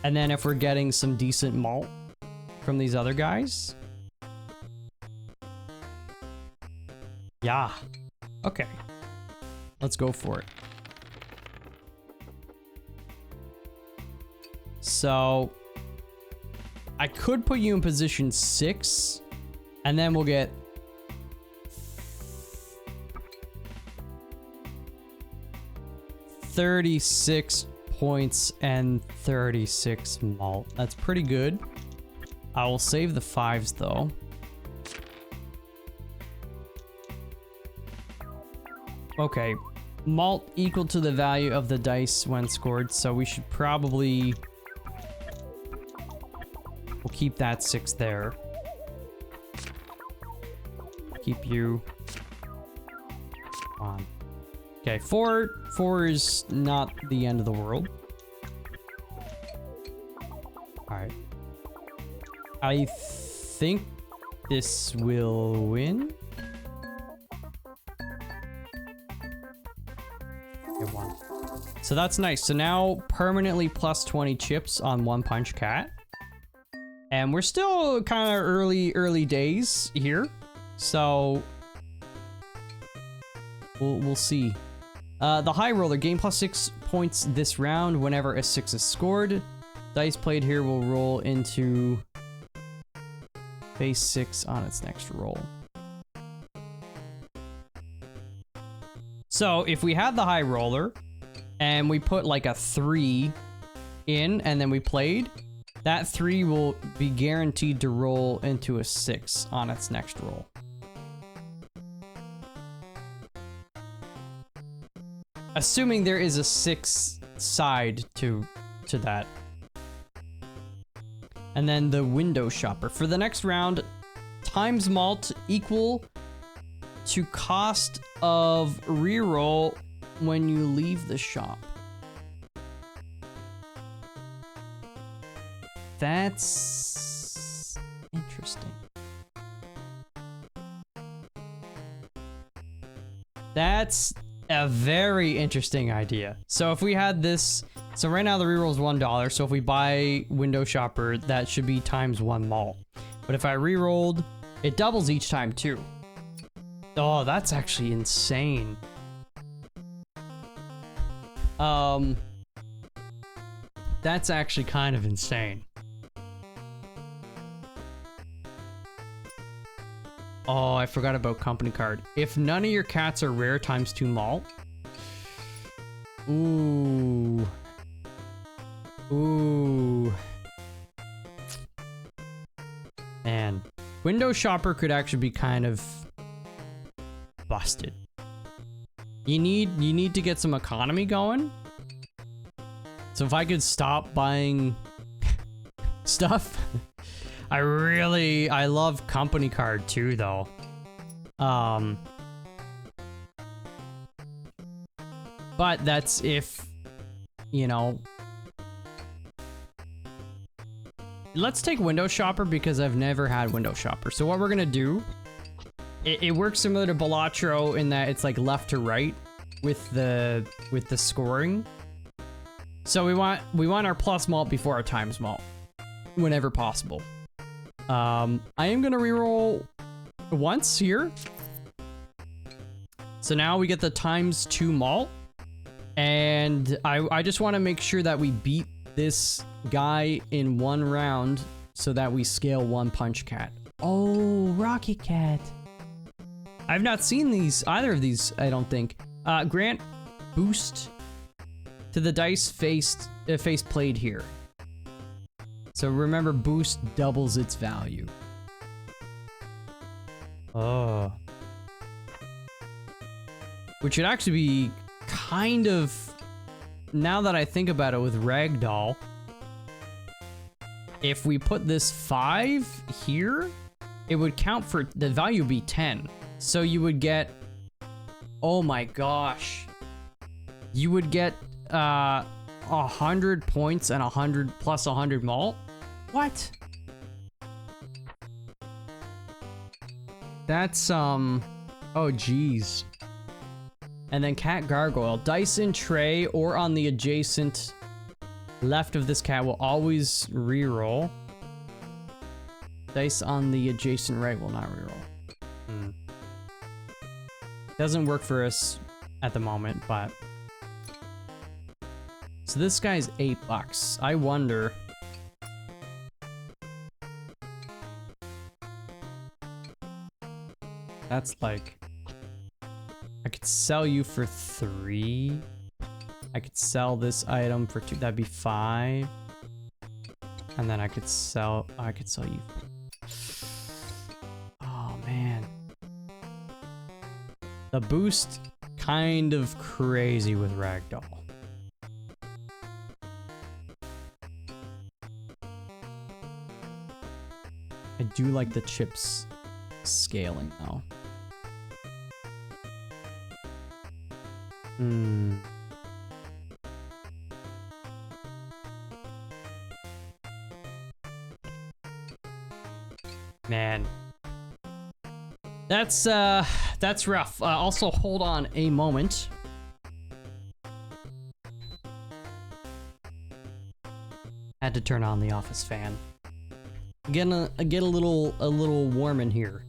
S1: And then if we're getting some decent malt from these other guys. Yeah. Okay. Let's go for it. So I could put you in position 6, and then we'll get 36 points and 36 malt. That's pretty good. I will save the 5s though. Okay, malt equal to the value of the dice when scored, so we should probably... We'll keep that 6 there. Keep you on. Okay, 4 is not the end of the world. Alright. I think this will win. Okay, 1. So that's nice. So now permanently plus 20 chips on one punch cat. And we're still kind of early days here. So we'll see. The high roller gain plus 6 points this round whenever a 6 is scored. Dice played here will roll into base 6 on its next roll. So if we had the high roller and we put like a 3 in and then we played, that 3 will be guaranteed to roll into a 6 on its next roll. Assuming there is a 6 side to that. And then the window shopper. For the next round, times malt equal to cost of reroll when you leave the shop. That's interesting. That's a very interesting idea. So if we had this, so right now the reroll is $1. So if we buy window shopper, that should be times 1 malt. But if I rerolled, it doubles each time too. Oh, that's actually insane. That's actually kind of insane. Oh, I forgot about company card. If none of your cats are rare times 2 malt. Ooh. Ooh. Man, window shopper could actually be kind of busted. You need to get some economy going. So if I could stop buying stuff, I love company card too though. But that's if, you know, let's take window shopper because I've never had window shopper. So what we're gonna do, it works similar to Balatro in that it's like left to right with the scoring. So we want our plus malt before our times malt, whenever possible. I am gonna reroll once here. So now we get the ×2 malt, and I just want to make sure that we beat this guy in one round so that we scale 1 punch cat. Oh, Rocky Cat. I've not seen either of these, I don't think. Grant boost to the dice face played here. So remember, boost doubles its value. Oh. Which would actually be kind of, now that I think about it with Ragdoll, if we put this 5 here, it would count for, the value would be 10. So you would get, oh my gosh, you would get 100 points and 100 plus 100 malt. What? That's oh geez. And then cat gargoyle, dice in tray or on the adjacent left of this cat will always reroll. Dice on the adjacent right will not reroll. Doesn't work for us at the moment, but so this guy's $8. I wonder. That's like, I could sell you for 3. I could sell this item for 2. That'd be 5. And then I could sell you. Oh man. The boost kind of crazy with Ragdoll. I do like the chips scaling though. Man. That's rough. Also, hold on a moment. Had to turn on the office fan. Get a little warm in here.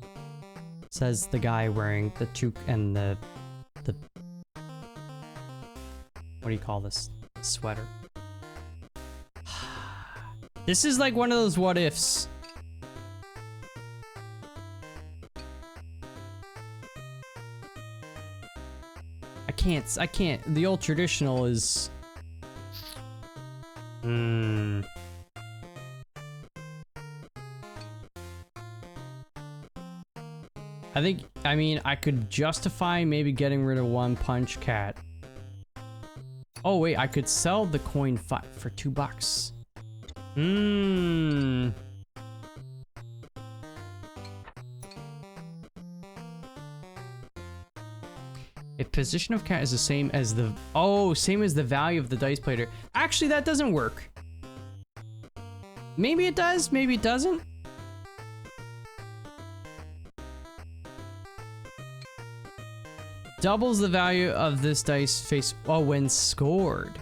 S1: Says the guy wearing the toque and the what do you call this? Sweater. This is like one of those what ifs. I can't. The old traditional is... I mean, I could justify maybe getting rid of 1 punch cat. Oh wait, I could sell the coin for $2. If position of cat is the same as the... Oh, same as the value of the dice plater. Actually, that doesn't work. Maybe it does, maybe it doesn't. Doubles the value of this dice face... Oh, when scored.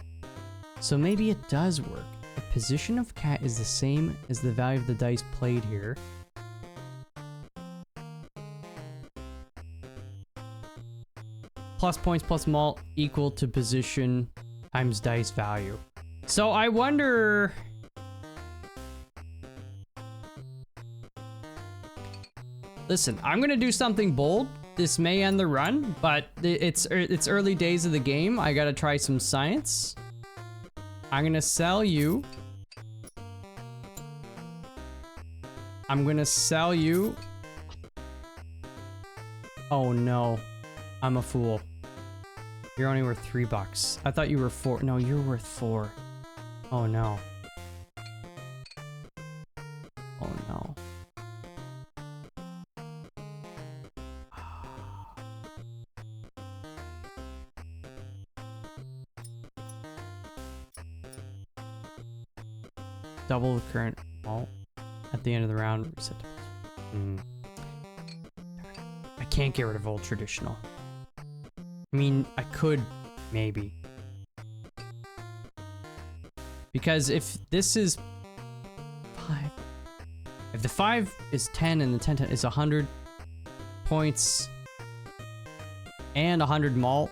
S1: So maybe it does work. If position of cat is the same as the value of the dice played here. Plus points plus malt equal to position times dice value. So I wonder... Listen, I'm gonna do something bold. this may end the run, but it's early days of the game. I gotta try some science. I'm gonna sell you. I'm gonna sell you. Oh no, I'm a fool. You're only worth $3. I thought you were 4. No, you're worth 4. Oh no. Oh no. Double the current vault at the end of the round. Reset. I can't get rid of old traditional. I mean, I could, maybe. Because if this is 5, if the 5 is 10 and the 10 is 100 points and 100 malt,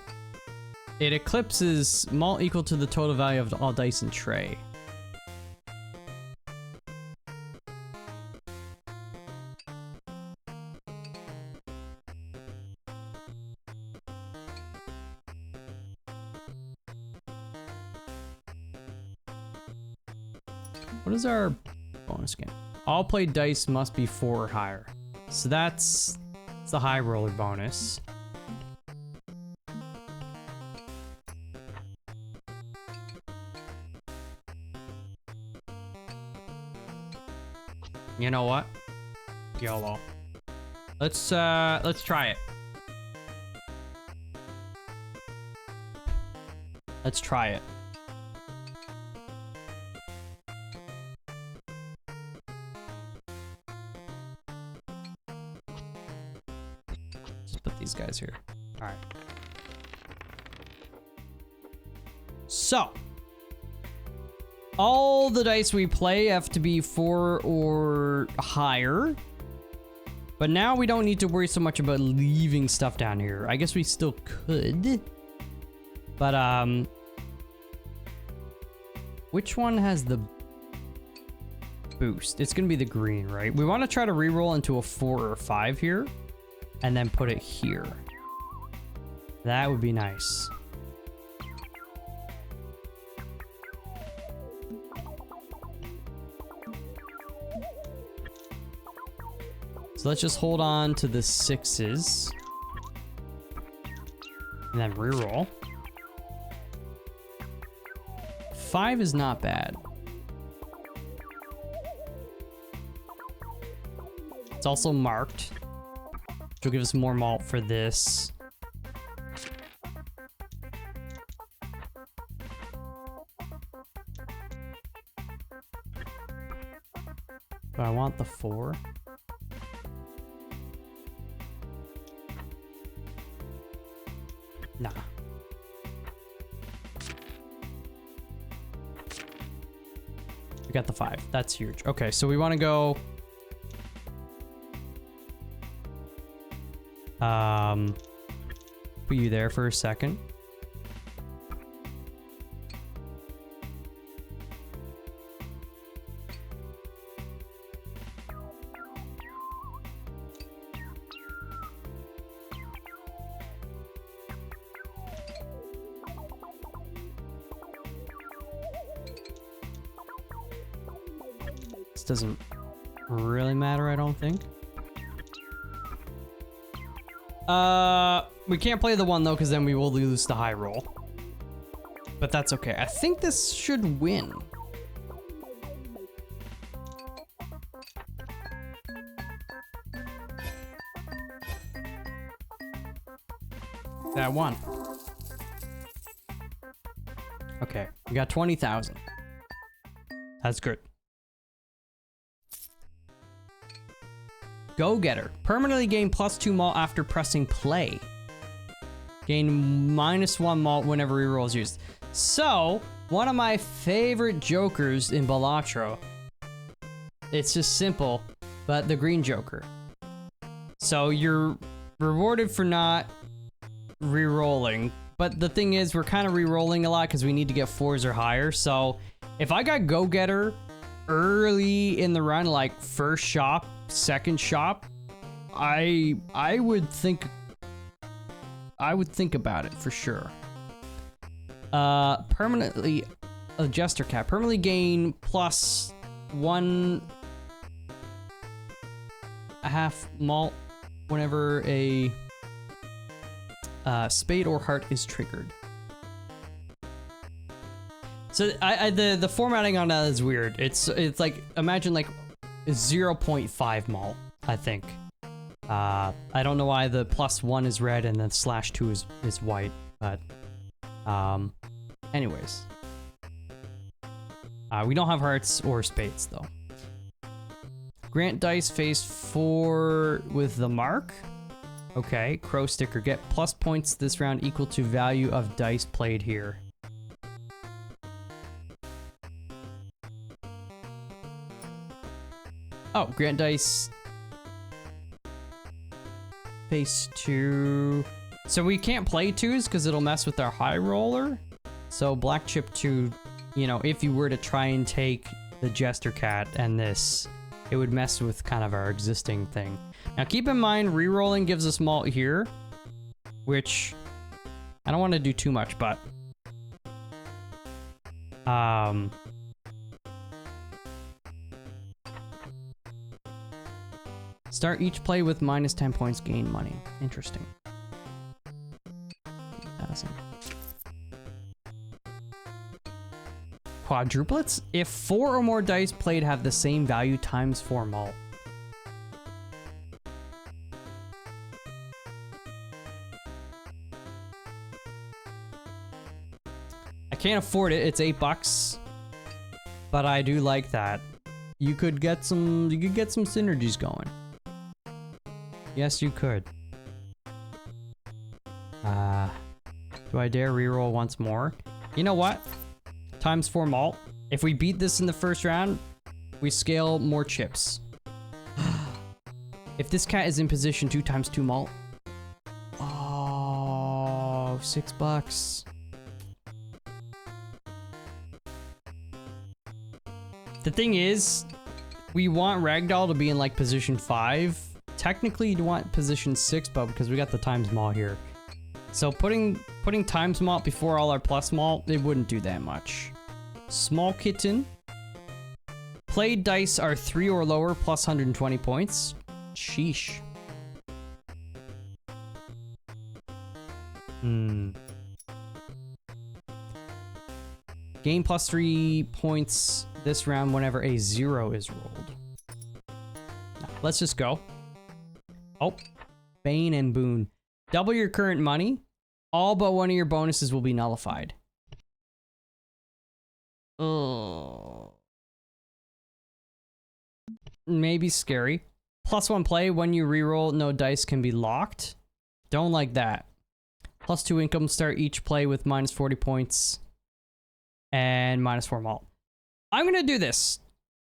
S1: it eclipses malt equal to the total value of all dice and tray. What is our bonus game? All played dice must be 4 or higher. So that's the high roller bonus. You know what? YOLO. Let's try it. Let's try it. These guys here. All right. So, all the dice we play have to be 4 or higher. But now we don't need to worry so much about leaving stuff down here. I guess we still could. But, which one has the boost? It's gonna be the green, right? We want to try to reroll into a 4 or 5 here. And then put it here. That would be nice. So let's just hold on to the 6s. And then reroll. 5 is not bad. It's also marked. Which will give us more malt for this. But I want the 4. Nah. We got the 5. That's huge. Okay, so we want to go... put you there for a second. This doesn't really matter, I don't think. We can't play the 1 though, because then we will lose the high roll. But that's okay. I think this should win. That won. Okay, we got 20,000. That's good. Go-Getter. Permanently gain +2 malt after pressing play. Gain -1 malt whenever reroll is used. So, one of my favorite jokers in Balatro. It's just simple, but the green joker. So you're rewarded for not re-rolling. But the thing is, we're kind of re-rolling a lot because we need to get 4s or higher. So if I got Go-Getter early in the run, like first shop, second shop, I would think I would think about it for sure. Permanently, a jester cat. Permanently gain plus 1.5 malt whenever a spade or heart is triggered. So the formatting on that is weird. It's like, imagine like 0.5 malt, I think. I don't know why the +1 is red and then /2 is white, but anyways. We don't have hearts or spades though. Grant dice phase 4 with the mark. Okay, crow sticker. Get plus points this round equal to value of dice played here. Oh, grant dice phase 2. So we can't play 2s because it'll mess with our high roller. So black chip 2, you know, if you were to try and take the jester cat and this, it would mess with kind of our existing thing. Now keep in mind, rerolling gives us malt here, which I don't want to do too much, but start each play with minus 10 points, gain money. Interesting. 8,000. Quadruplets? If 4 or more dice played have the same value times 4 malt. I can't afford it. It's $8, but I do like that. You could get some synergies going. Yes, you could. Do I dare reroll once more? You know what? Times 4 malt. If we beat this in the first round, we scale more chips. If this cat is in position 2 times 2 malt. Oh, $6. The thing is, we want Ragdoll to be in like position 5. Technically, you'd want position 6, but because we got the times malt here. So putting times malt before all our plus malt, it wouldn't do that much. Small kitten. Played dice are 3 or lower plus 120 points. Sheesh. Gain plus 3 points this round whenever a 0 is rolled. Let's just go. Oh, Bane and Boon. Double your current money. All but one of your bonuses will be nullified. Oh. Maybe scary. +1 play when you reroll, no dice can be locked. Don't like that. +2 income, start each play with minus 40 points. And minus 4 malt. I'm gonna do this.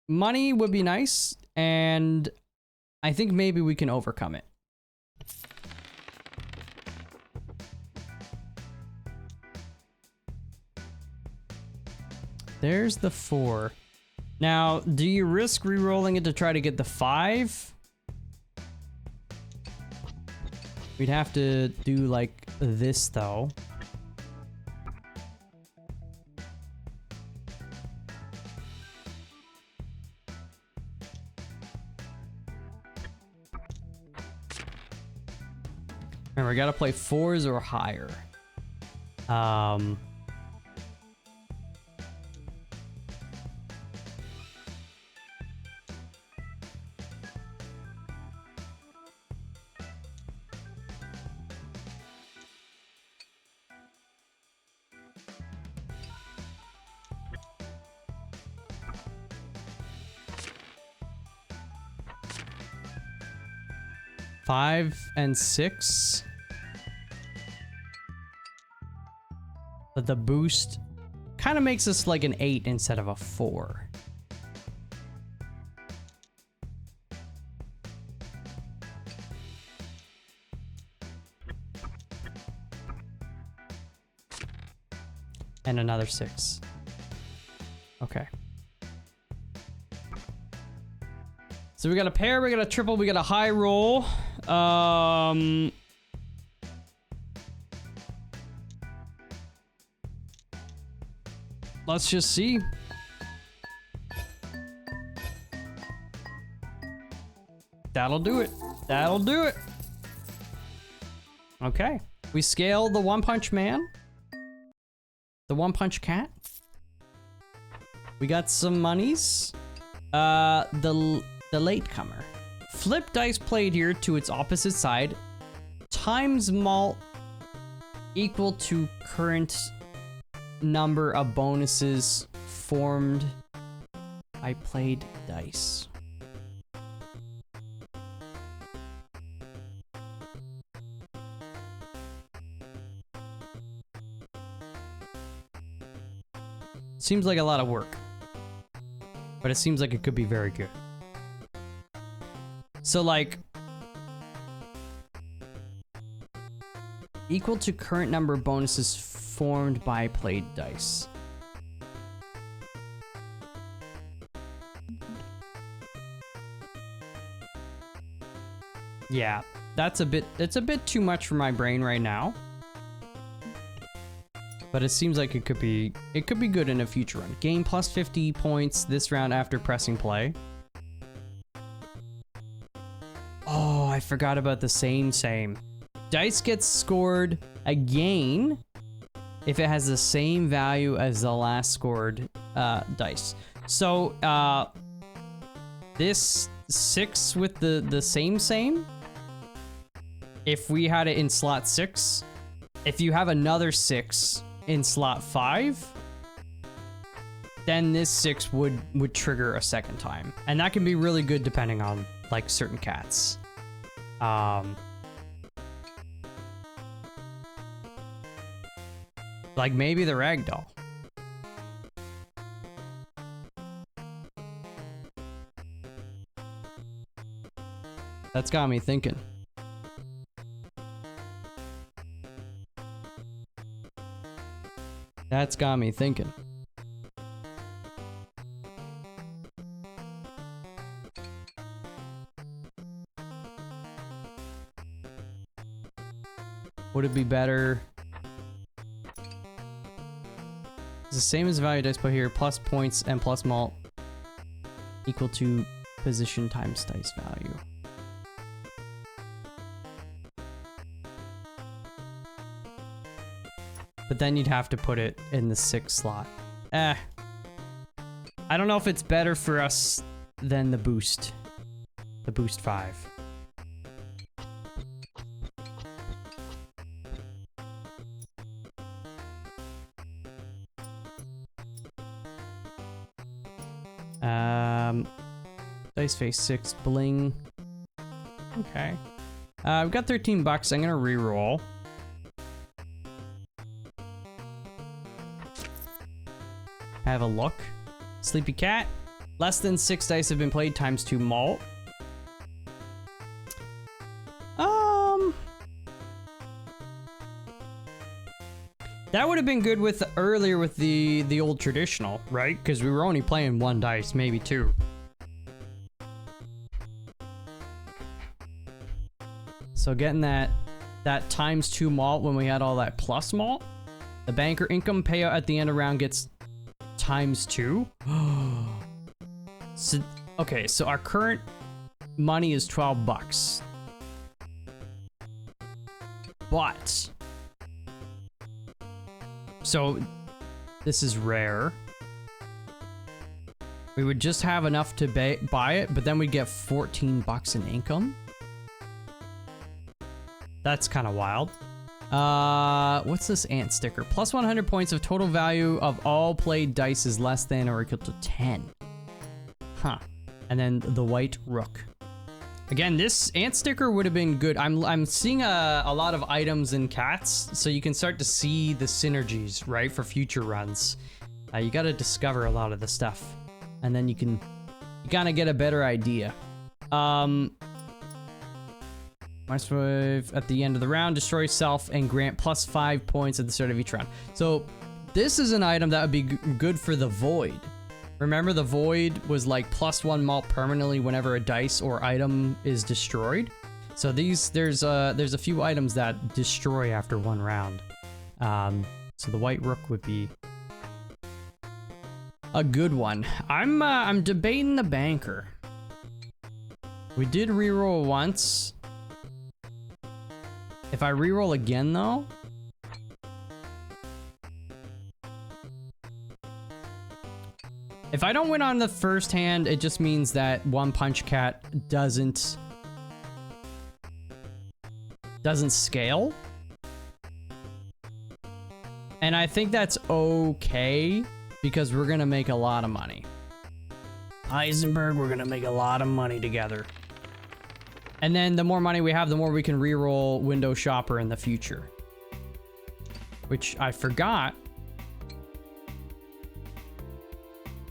S1: Money would be nice, and I think maybe we can overcome it. There's the 4. Now, do you risk re-rolling it to try to get the 5? We'd have to do like this though. Remember, we gotta play 4s or higher. 5 and 6. But the boost kind of makes us like an 8 instead of a 4. And another 6. Okay. So we got a pair, we got a triple, we got a high roll. let's just see. That'll do it. That'll do it. Okay. We scale the One Punch Man. The One Punch Cat. We got some monies. The latecomer. Flip dice played here to its opposite side. Times malt equal to current number of bonuses formed by played dice. Seems like a lot of work, but it seems like it could be very good. So like, equal to current number of bonuses formed by played dice. Yeah, it's a bit too much for my brain right now. But it seems like it could be good in a future run. Gain plus 50 points this round after pressing play. Oh, I forgot about the same. Dice gets scored again if it has the same value as the last scored dice. So this 6 with the same. If we had it in slot 6, if you have another 6 in slot 5, then this 6 would trigger a second time, and that can be really good depending on like certain cats. Like maybe the ragdoll. That's got me thinking. That's got me thinking. Would it be better? It's the same as the value dice put here, plus points and plus malt equal to position times dice value. But then you'd have to put it in the 6th slot. I don't know if it's better for us than the boost. The boost 5. Dice face 6, bling. Okay. We've got 13 bucks. I'm gonna re-roll. Have a look. Sleepy cat. Less than 6 dice have been played times 2 malt. That would have been good with earlier with the old traditional, right? Because we were only playing 1 dice, maybe 2. So getting that times 2 malt when we had all that plus malt. The banker income payout at the end of round gets times 2. So, okay, so our current money is 12 bucks. But so this is rare. We would just have enough to buy it, but then we'd get 14 bucks in income. That's kind of wild. What's this ant sticker? Plus 100 points of total value of all played dice is less than or equal to 10. Huh. And then the white rook. Again, this ant sticker would have been good. I'm seeing a lot of items in cats, so you can start to see the synergies, right, for future runs. You got to discover a lot of the stuff, and then you kind of get a better idea. -5 at the end of the round, destroy self and grant plus 5 points at the start of each round. So this is an item that would be good for the void. Remember, the void was like +1 malt permanently whenever a dice or item is destroyed. So there's a few items that destroy after 1 round. So the white rook would be a good one. I'm debating the banker. We did reroll once. If I reroll again though, if I don't win on the first hand, it just means that One Punch Cat doesn't scale. And I think that's okay because we're gonna make a lot of money. Heisenberg, we're gonna make a lot of money together. And then the more money we have, the more we can reroll Window Shopper in the future. Which I forgot.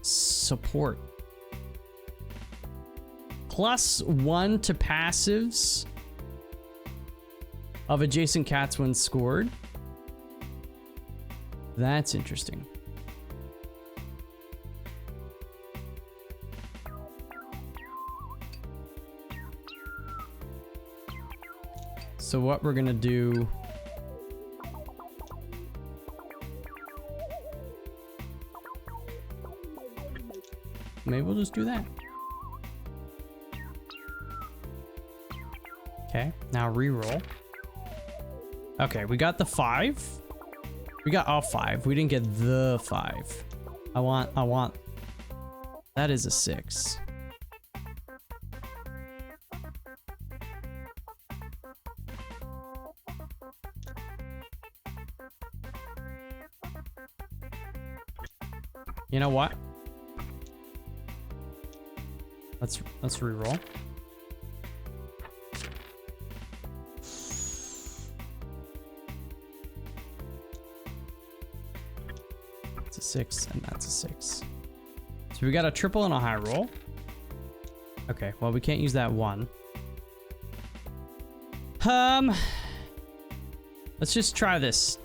S1: Support. +1 to passives of adjacent cats when scored. That's interesting. So what we're gonna do, maybe we'll just do that. Okay, now reroll. Okay, we got the 5. We got all 5. We didn't get the 5. I want. That is a 6. You know what? Let's reroll. It's a 6 and that's a 6. So we got a triple and a high roll. Okay, well we can't use that 1. Let's just try this.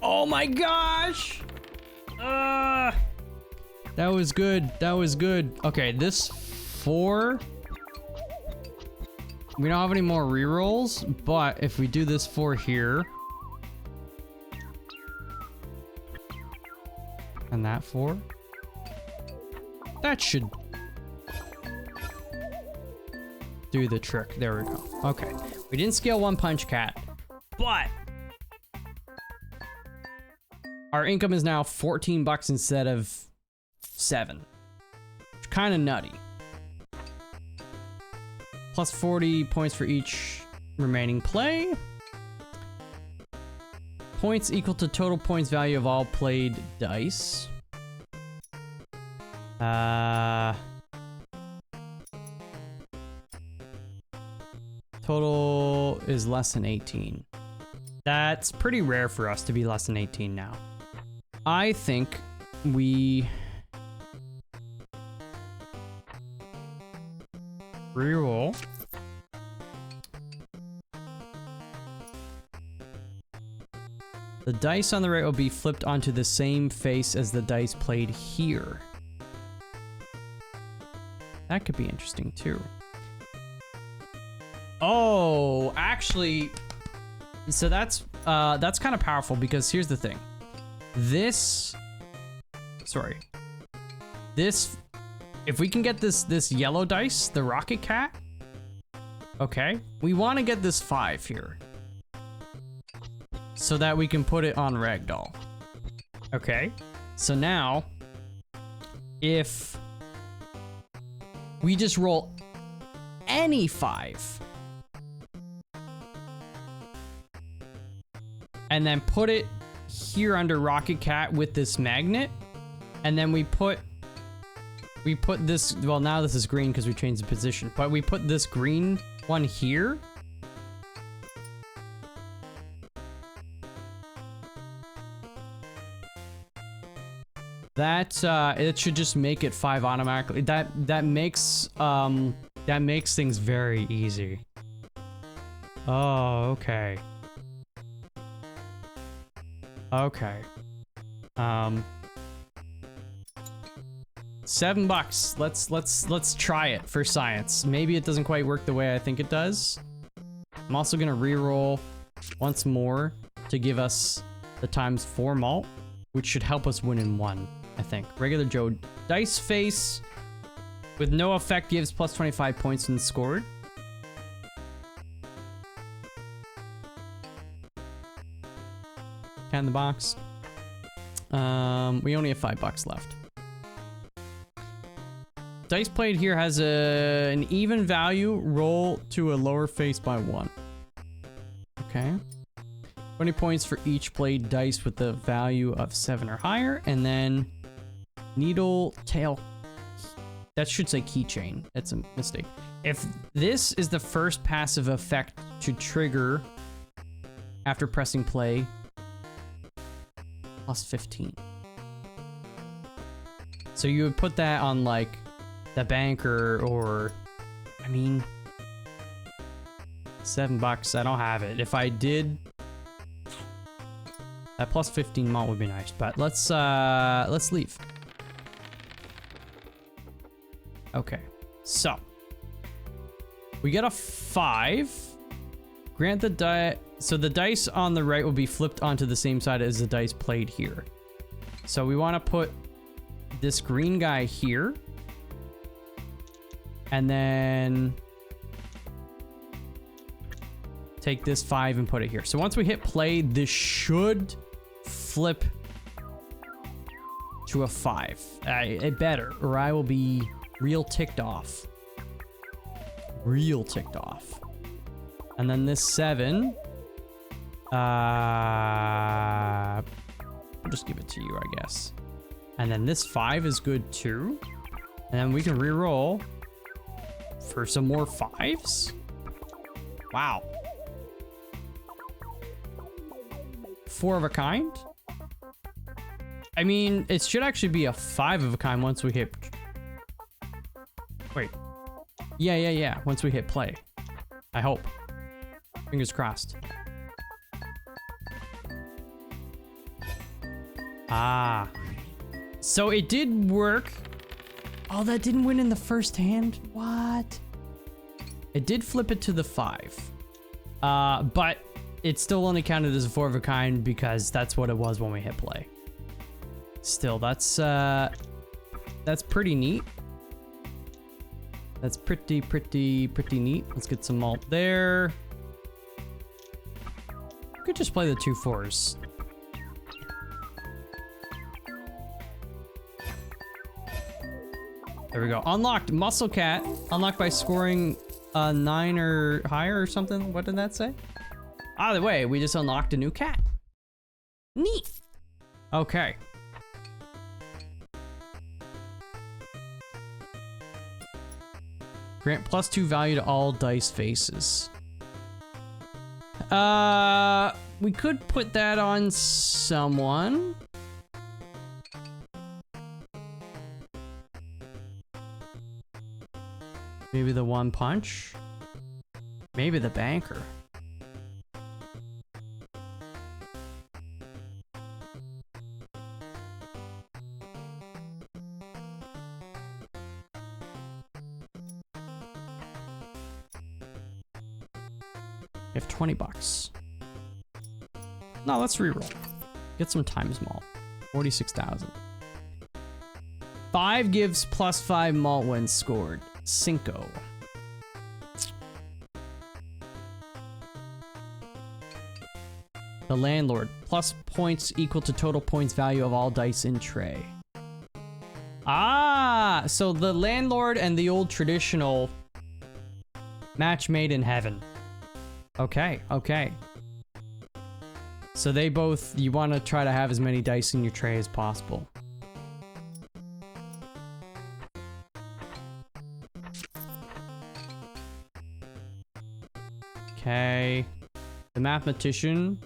S1: Oh my gosh! That was good. That was good. Okay, this 4. We don't have any more rerolls, but if we do this 4 here. And that 4. That should do the trick. There we go. Okay. We didn't scale One Punch Cat, but our income is now 14 bucks instead of 7. It's kind of nutty. Plus 40 points for each remaining play. Points equal to total points value of all played dice. Total is less than 18. That's pretty rare for us to be less than 18 now. I think we reroll. The dice on the right will be flipped onto the same face as the dice played here. That could be interesting too. Oh, actually, so that's kind of powerful because here's the thing. This, if we can get this yellow dice, the Rocket Cat, okay, we want to get this 5 here so that we can put it on Ragdoll. Okay, so now if we just roll any 5 and then put it here under Rocket Cat with this magnet, and then we put this, well now this is green because we changed the position, but we put this green one here. That it should just make it 5 automatically. That makes things very easy. Oh, okay. Okay. $7. Let's try it for science. Maybe it doesn't quite work the way I think it does. I'm also gonna reroll once more to give us the ×4 malt, which should help us win in one, I think. Regular Joe dice face with no effect gives plus 25 points when scored. Cat in the box. We only have $5 left. Dice played here has an even value. Roll to a lower face by 1. Okay. 20 points for each played dice with the value of 7 or higher. And then needle tail. That should say keychain. That's a mistake. If this is the first passive effect to trigger after pressing play, plus 15. So you would put that on like the banker or, I mean, $7. I don't have it. If I did, that plus 15 malt would be nice, but let's leave. Okay, so we get a 5. Grant the die. So the dice on the right will be flipped onto the same side as the dice played here. So we want to put this green guy here. And then take this 5 and put it here. So once we hit play, this should flip to a 5. It better, or I will be real ticked off. Real ticked off. And then this 7, I'll just give it to you, I guess. And then this 5 is good too. And then we can re-roll for some more 5s. Wow. 4 of a kind? I mean, it should actually be a 5 of a kind once we hit... Wait. Yeah. Once we hit play. I hope. Fingers crossed. Ah. So it did work. Oh, that didn't win in the first hand? What? It did flip it to the 5. But it still only counted as a 4 of a kind because that's what it was when we hit play. Still, that's pretty neat. That's pretty neat. Let's get some malt there. Could just play the 2 4s. There we go. Unlocked Muscle Cat. Unlocked by scoring a 9 or higher or something. What did that say? Either way, we just unlocked a new cat. Neat. Okay. Grant +2 value to all dice faces. We could put that on someone. Maybe the 1 punch. Maybe the banker. We have $20. No, let's reroll. Get some times malt. 46,000. 5 gives +5 malt when scored. Cinco. The landlord. Plus points equal to total points value of all dice in tray. Ah, so the landlord and the old traditional match made in heaven. Okay. So they both, you want to try to have as many dice in your tray as possible. Okay. The mathematician.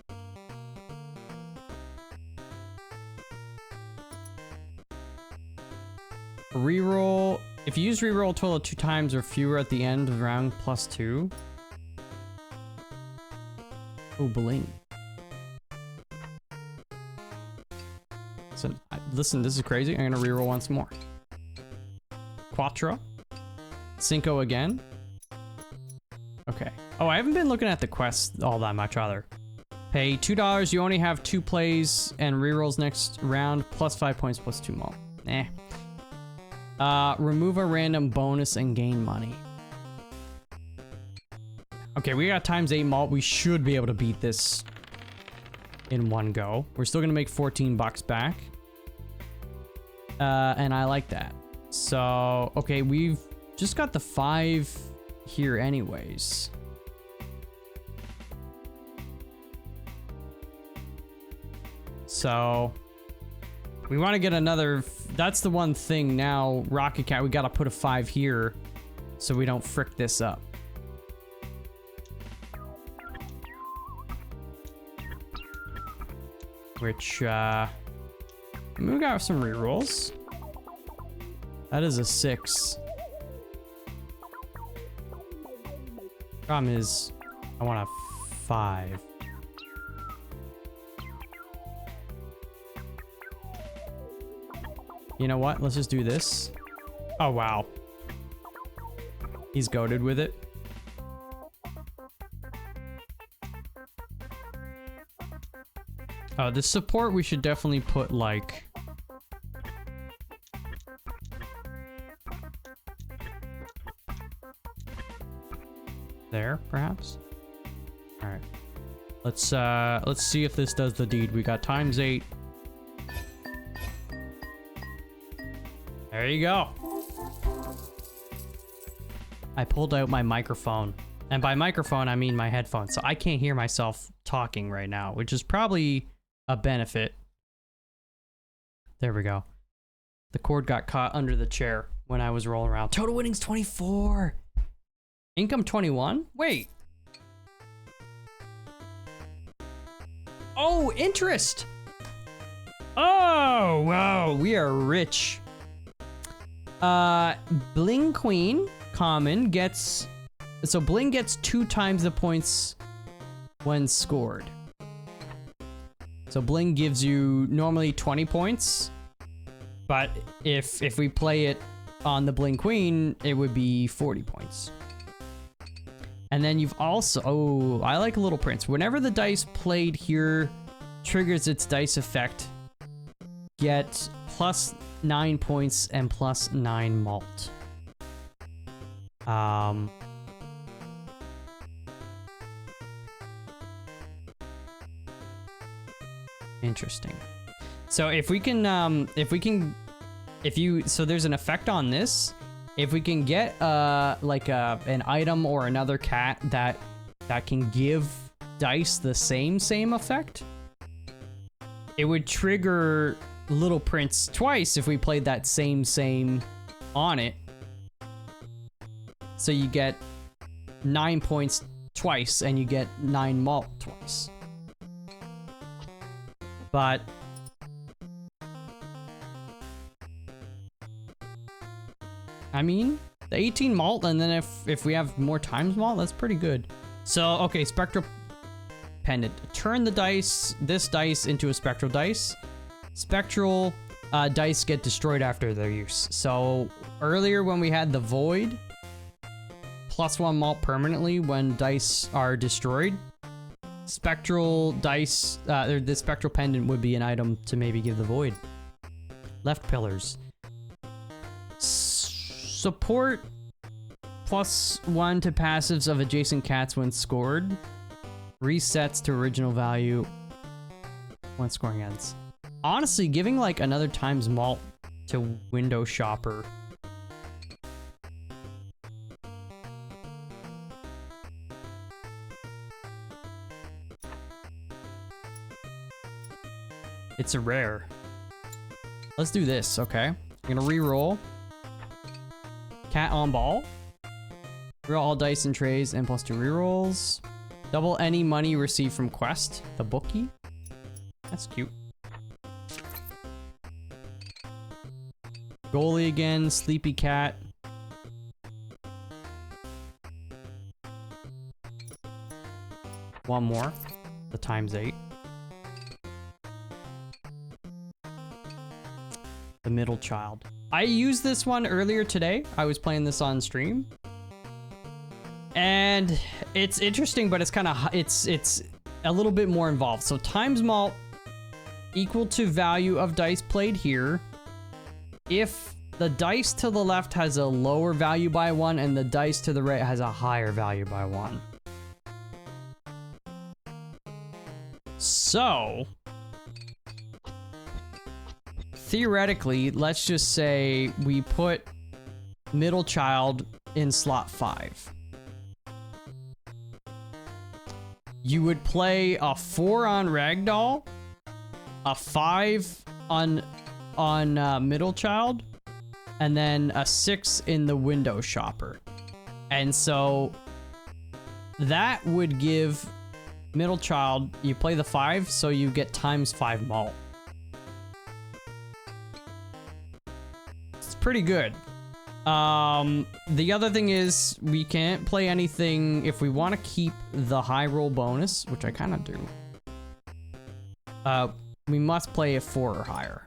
S1: Reroll. If you use reroll a total of 2 times or fewer at the end of the round, +2. Oh, bling. So, listen, this is crazy. I'm gonna reroll once more. Quattro. Cinco again. Okay. Oh, I haven't been looking at the quests all that much either. Pay $2. You only have 2 plays and rerolls next round. Plus 5 points, plus 2 malt. Eh. Remove a random bonus and gain money. Okay, we got ×8 malt. We should be able to beat this in one go. We're still gonna make 14 bucks back. And I like that. So, okay, we've just got the 5 here anyways. So, we want to get another, that's the one thing now, Rocket Cat, we got to put a 5 here so we don't frick this up. Which, we got some rerolls. That is a 6. Problem is, I want a 5. You know what? Let's just do this. Oh, wow. He's goated with it. The support we should definitely put like... there, perhaps? Alright. Let's see if this does the deed. We got ×8. There you go. I pulled out my microphone. And by microphone, I mean my headphones. So I can't hear myself talking right now, which is probably a benefit. There we go. The cord got caught under the chair when I was rolling around. Total winnings 24. Income 21? Wait. Oh, interest. Oh, wow. We are rich. Bling Queen, common, gets... So Bling gets 2 times the points when scored. So Bling gives you normally 20 points. But if we play it on the Bling Queen, it would be 40 points. And then you've also... Oh, I like Little Prince. Whenever the dice played here triggers its dice effect, get plus 9 points and plus 9 malt. Interesting. So if so there's an effect on this. If we can get like an item or another cat that can give dice the same effect, it would trigger Little Prince twice if we played that same on it. So you get 9 points twice and you get 9 malt twice. But I mean, the 18 malt, and then if we have more times malt, that's pretty good. So, okay, Spectral Pendant. Turn the dice, this dice, into a Spectral dice. Spectral dice get destroyed after their use. So, earlier when we had the Void, +1 malt permanently when dice are destroyed. Spectral dice, the Spectral Pendant would be an item to maybe give the Void. Left pillars. Support +1 to passives of adjacent cats when scored. Resets to original value when scoring ends. Honestly, giving like another times malt to Window Shopper. It's a rare. Let's do this, okay? I'm gonna re-roll. Cat on ball. Reroll all dice and trays and +2 rerolls. Double any money received from quest. The bookie. That's cute. Goalie again. Sleepy cat. One more. The ×8. The middle child. I used this one earlier today. I was playing this on stream. And it's interesting, but it's kind of, it's a little bit more involved. So times malt equal to value of dice played here. If the dice to the left has a lower value by 1 and the dice to the right has a higher value by 1. So, theoretically, let's just say we put middle child in slot 5. You would play a 4 on ragdoll, a 5 on middle child, and then a 6 in the window shopper. And so that would give middle child, you play the 5, so you get times 5 malt. It's pretty good. The other thing is we can't play anything if we want to keep the high roll bonus, which I kind of do. We must play a 4 or higher.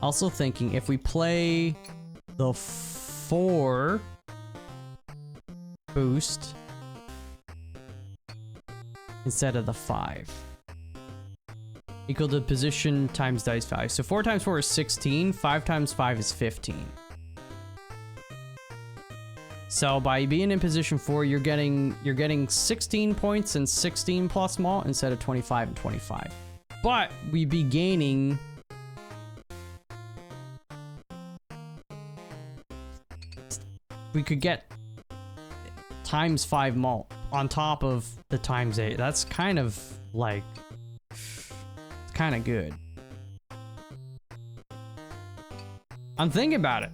S1: Also thinking if we play the 4 boost instead of the 5. Equal to position times dice value. So 4 times 4 is 16, 5 times 5 is 15. So by being in position 4, you're getting 16 points and 16 plus malt instead of 25 and 25. But we'd be gaining we could get times 5 malt on top of the times 8. That's kind of like, it's kind of good. I'm thinking about it.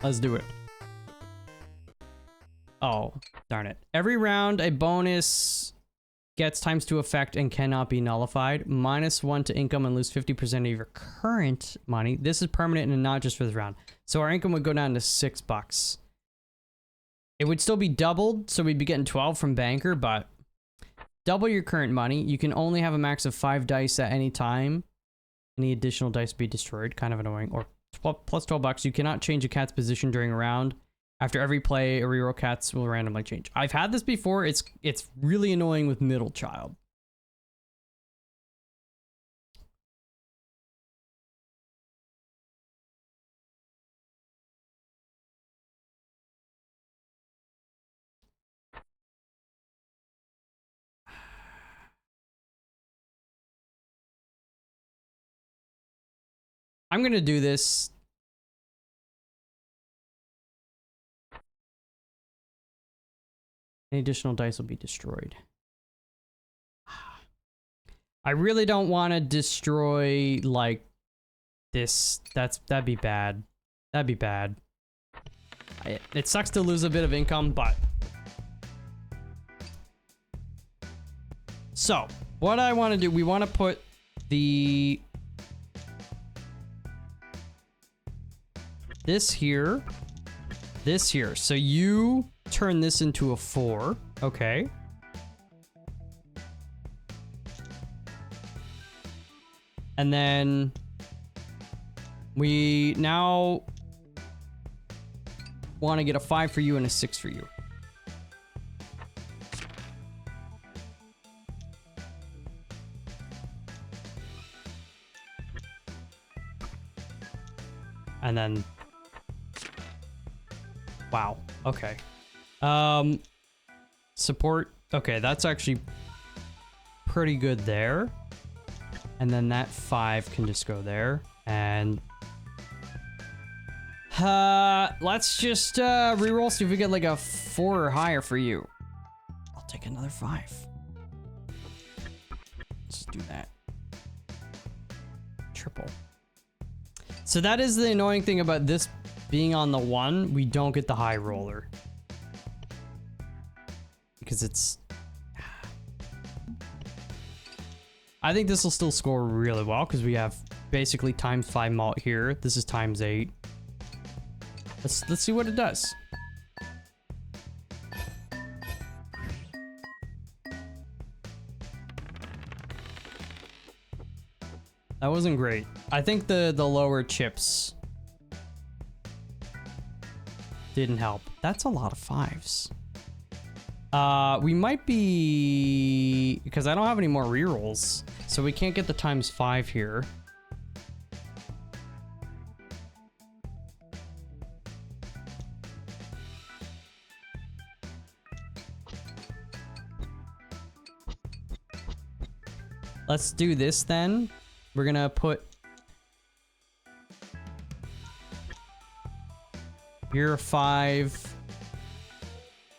S1: Let's do it. Oh, darn it. Every round, a bonus gets ×2 effect and cannot be nullified. -1 to income and lose 50% of your current money. This is permanent and not just for this round. So our income would go down to $6. It would still be doubled, so we'd be getting 12 from banker, but double your current money. You can only have a max of 5 dice at any time. Any additional dice be destroyed. Kind of annoying. Or plus $12. You cannot change a cat's position during a round. After every play, a reroll cats will randomly change. I've had this before. It's really annoying with middle child. I'm gonna do this. Any additional dice will be destroyed. I really don't want to destroy like this. That'd be bad. That'd be bad. It sucks to lose a bit of income, but so what I want to do, we want to put this here. So you turn this into a 4. Okay. And then we now want to get a 5 for you and a 6 for you. And then wow. Okay. Support. Okay, that's actually pretty good there. And then that 5 can just go there. And let's just reroll, see if we get like a 4 or higher for you. I'll take another 5. Let's do that. Triple. So that is the annoying thing about this being on the 1. We don't get the high roller. Because it's... I think this will still score really well because we have basically ×5 malt here. This is ×8. Let's see what it does. That wasn't great. I think the lower chips didn't help. That's a lot of 5s. We might be... Because I don't have any more rerolls, so we can't get the ×5 here. Let's do this then. We're gonna put... You're a 5.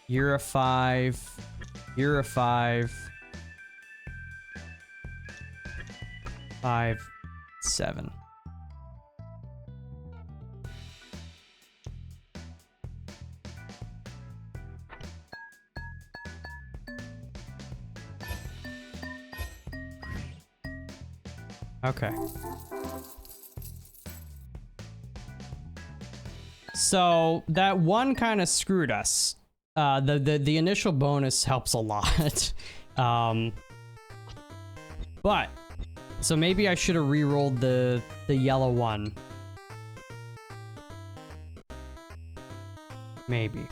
S1: You're a 5. You're a 5. 5, 7. Okay. So that one kind of screwed us. The initial bonus helps a lot. But so maybe I should have re-rolled the yellow one. Maybe.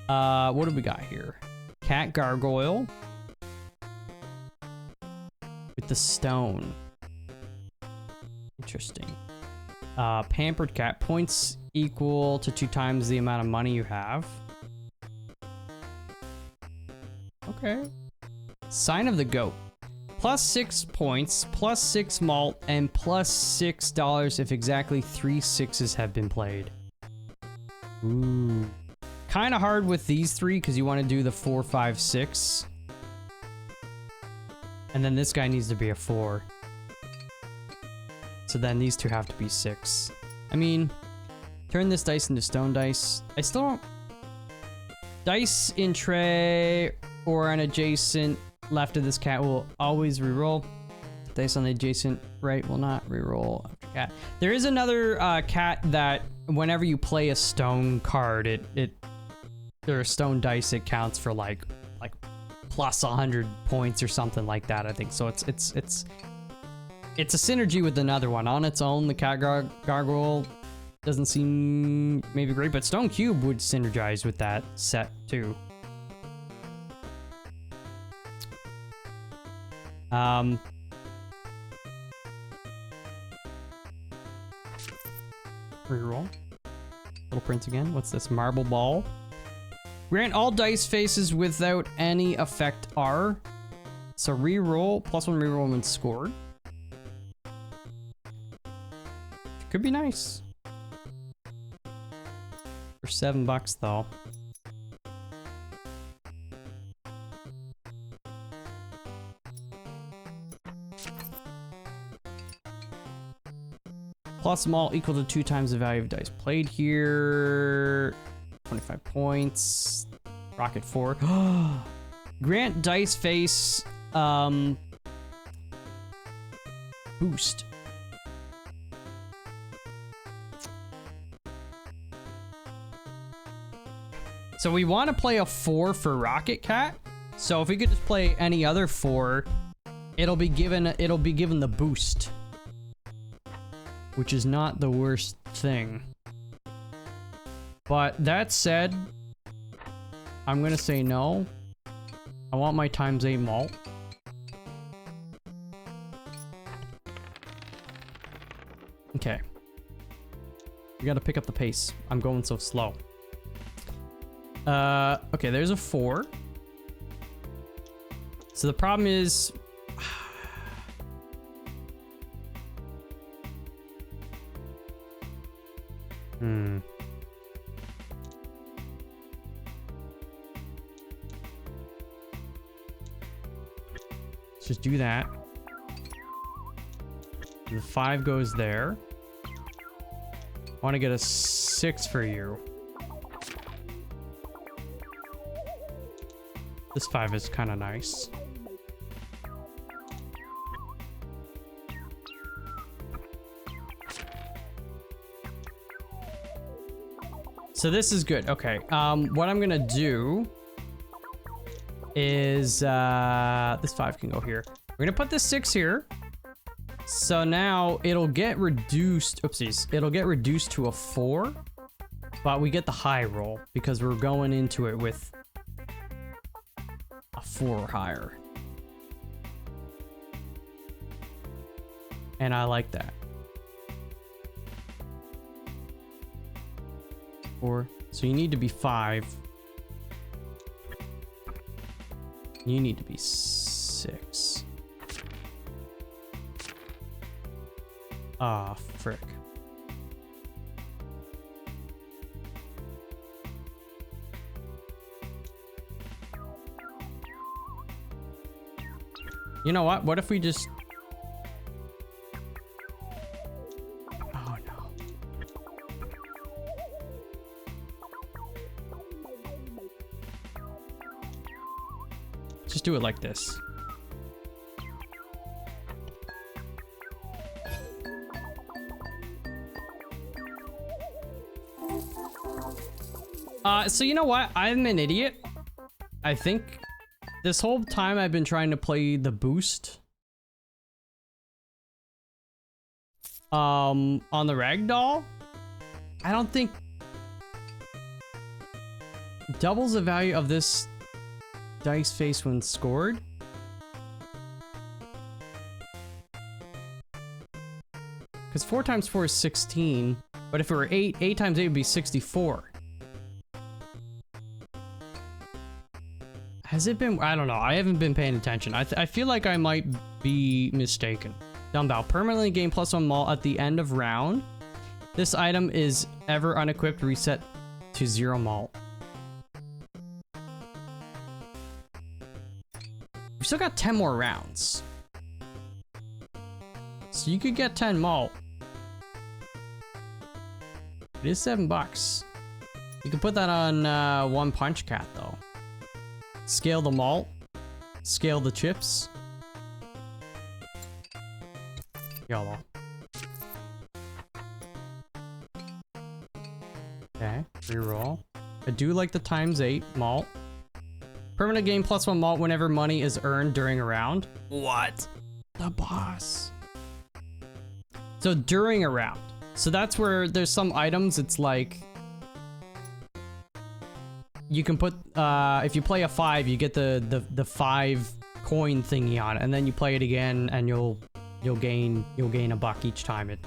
S1: What do we got here? Cat gargoyle with the stone. Interesting. Pampered cat, points equal to 2 times the amount of money you have. Okay. Sign of the goat. +6 points, +6 malt, and +$6 if exactly 3 6s have been played. Ooh. Kind of hard with these 3 because you want to do the 4, 5, 6. And then this guy needs to be a 4. So then these 2 have to be 6. I mean, turn this dice into stone dice. I still don't... Dice in tray or an adjacent left of this cat will always reroll. Dice on the adjacent right will not reroll after cat. There is another cat that whenever you play a stone card, there are stone dice, it counts for like plus 100 points or something like that, I think. So it's a synergy with another one. On its own, the cat gargoyle doesn't seem maybe great, but stone cube would synergize with that set too. Reroll. Little prints again. What's this? Marble ball. Grant all dice faces without any effect R. So reroll, +1 reroll when scored. Could be nice. For $7 though. Plus them all equal to 2 times the value of dice played here. 25 points. Rocket 4. Grant dice face boost. So we want to play a 4 for Rocket Cat. So if we could just play any other 4, it'll be given the boost, which is not the worst thing. But that said, I'm gonna say no. I want my ×8 malt. Okay. We gotta pick up the pace. I'm going so slow. Okay, there's a 4. So the problem is... Let's just do that. The 5 goes there. I want to get a 6 for you. This 5 is kind of nice. So this is good. Okay. What I'm gonna do is this 5 can go here. We're gonna put this 6 here. So now it'll get reduced, oopsies, it'll get reduced to a 4, but we get the high roll because we're going into it with a 4 or higher. And I like that. 4, so you need to be 5. You need to be 6. Ah, frick. You know what? What if we just... Oh, no. Just do it like this. So you know what? I'm an idiot. I think this whole time I've been trying to play the boost on the ragdoll. I don't think doubles the value of this dice face when scored. Because 4 times 4 is 16, but if it were 8, 8 times 8 would be 64. Has it been? I don't know. I haven't been paying attention. I feel like I might be mistaken. Dumbbell. Permanently gain +1 malt at the end of round. This item is ever unequipped, reset to 0 malt. We still got 10 more rounds. So you could get 10 malt. It is $7. You can put that on one punch cat though. Scale the malt. Scale the chips. YOLO. Okay, reroll. I do like the ×8 malt. Permanent gain +1 malt whenever money is earned during a round. What? The boss. So during a round. So that's where there's some items, it's like... You can put, if you play a 5, you get the 5 coin thingy on it, and then you play it again, and you'll gain a buck each time it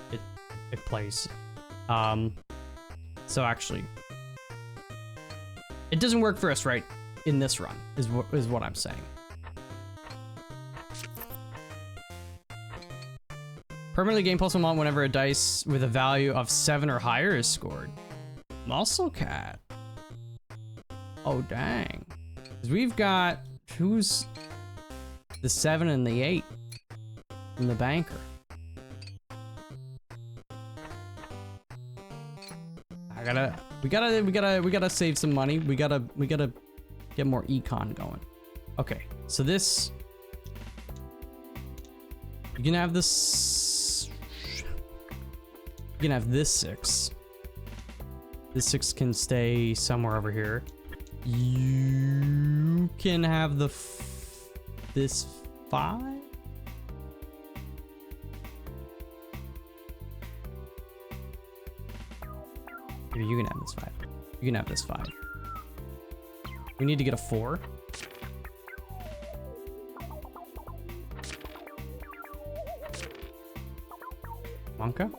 S1: plays. So actually, it doesn't work for us right in this run, is what I'm saying. Permanently gain +1 malt whenever a dice with a value of 7 or higher is scored. Muscle cat. Oh, dang. 'Cause we've got, who's the 7 and the 8 from the banker? We gotta save some money. We gotta get more econ going. Okay, so this, you can have this, you can have this 6. This 6 can stay somewhere over here. You can have the this 5. Maybe you can have this 5. You can have this 5. We need to get a 4. Monka?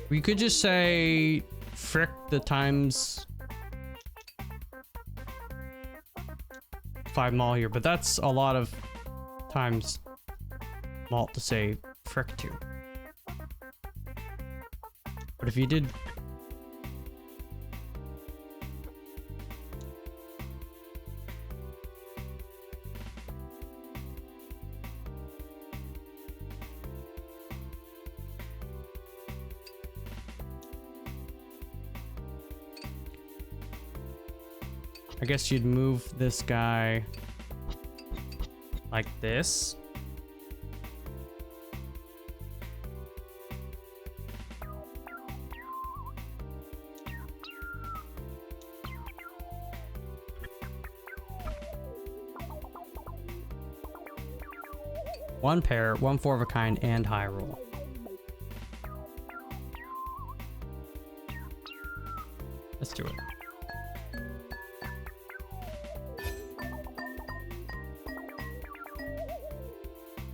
S1: We could just say frick the ×5 malt here, but that's a lot of times malt to say frick to. But if you did... I guess you'd move this guy like this. 1 pair, 1 4 of a kind, and high roll. Let's do it.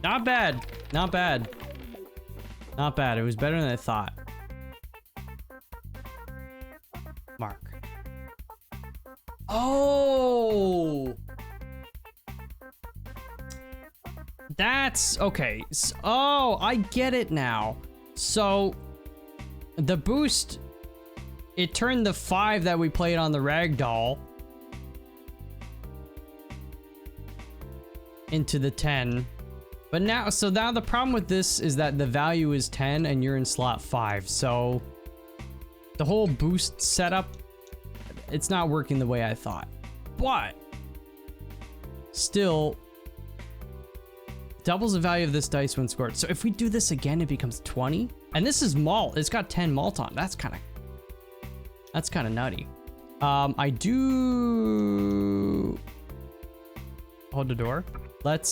S1: Not bad. Not bad. Not bad. It was better than I thought. Mark. Oh! That's okay. Oh, I get it now. So the boost, it turned the 5 that we played on the ragdoll into the 10. But now, so now the problem with this is that the value is 10 and you're in slot 5. So the whole boost setup, it's not working the way I thought. But still, doubles the value of this dice when scored. So if we do this again, it becomes 20. And this is malt. It's got 10 malt on. That's kind of nutty. I do hold the door. Let's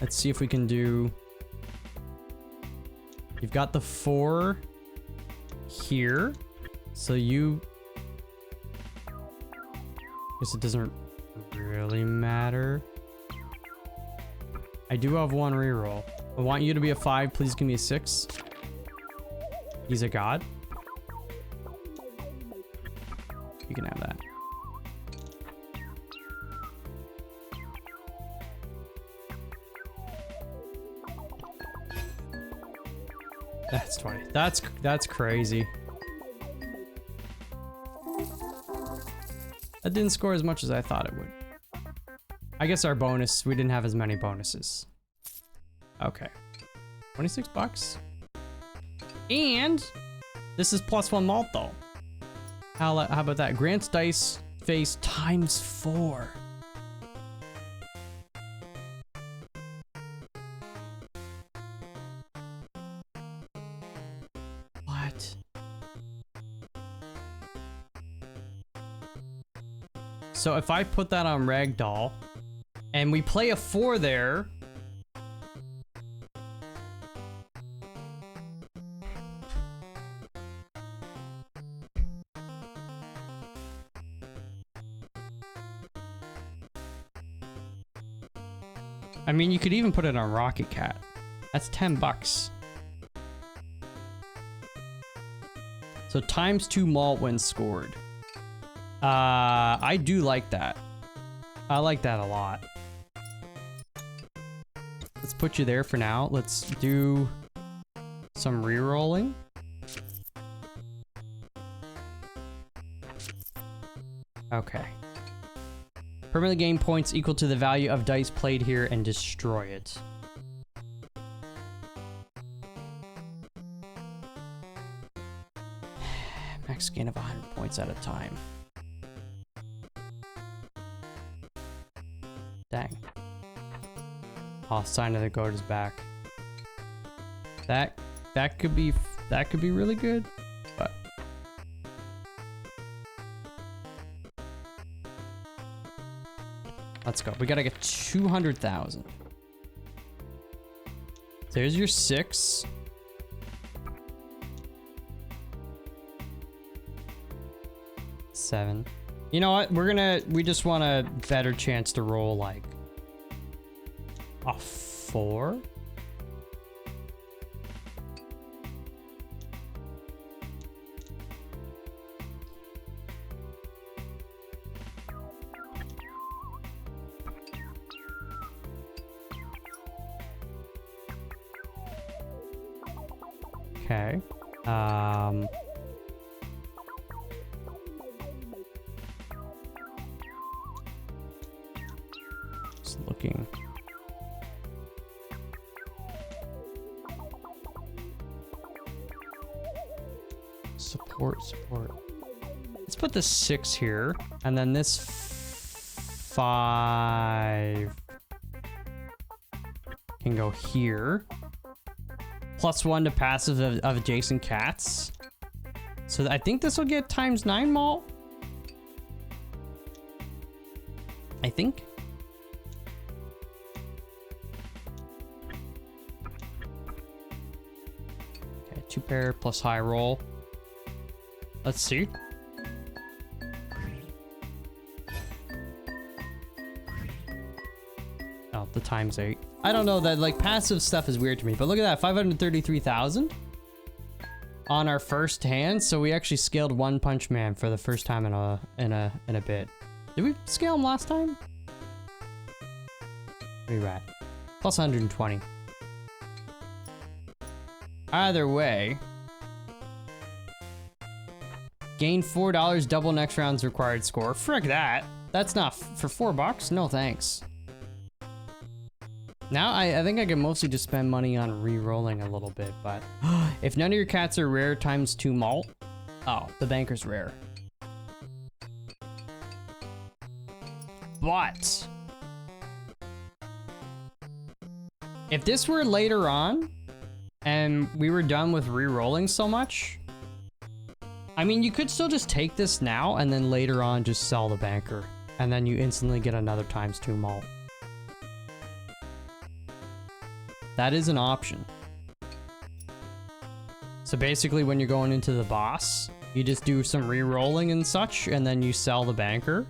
S1: see if we can do. You've got the 4 here, so you. Guess it doesn't really matter. I do have 1 reroll. I want you to be a 5. Please give me a 6. He's a god. You can have that. That's 20. That's crazy. That didn't score as much as I thought it would. I guess our bonus, we didn't have as many bonuses. Okay. 26 bucks. And this is +1 malt though. How about that? Grant's dice face ×4. What? So if I put that on ragdoll and we play a 4 there, I mean, you could even put it on Rocket Cat. That's 10 bucks. So ×2 malt when scored. I do like that. I like that a lot. Let's put you there for now. Let's do some re-rolling. Okay. Permanently gain points equal to the value of dice played here and destroy it. Max gain of 100 points at a time. Dang. Oh, sign of the goat is back. That could be really good, but let's go. We gotta get 200,000. There's your 6. Seven. You know what? We just want a better chance to roll like a 4. Okay. Just looking. Support. Let's put the 6 here, and then this 5 can go here. +1 to passive of adjacent cats. So I think this will get ×9 malt. I think. Okay, 2 pair plus high roll. Let's see. Oh, the times 8. I don't know, that like passive stuff is weird to me, but look at that, 533,000 on our first hand. So we actually scaled One Punch Man for the first time in a bit. Did we scale him last time? Pretty rad. Plus 120. Either way, gain $4, double next round's required score. Frick that. That's not for $4. No thanks. Now I think I can mostly just spend money on re-rolling a little bit, but if none of your cats are rare times 2 malt, oh, the banker's rare. But if this were later on and we were done with re-rolling so much, I mean, you could still just take this now and then later on just sell the banker, and then you instantly get another times 2 malt. That is an option. So basically when you're going into the boss, you just do some re-rolling and such, and then you sell the banker.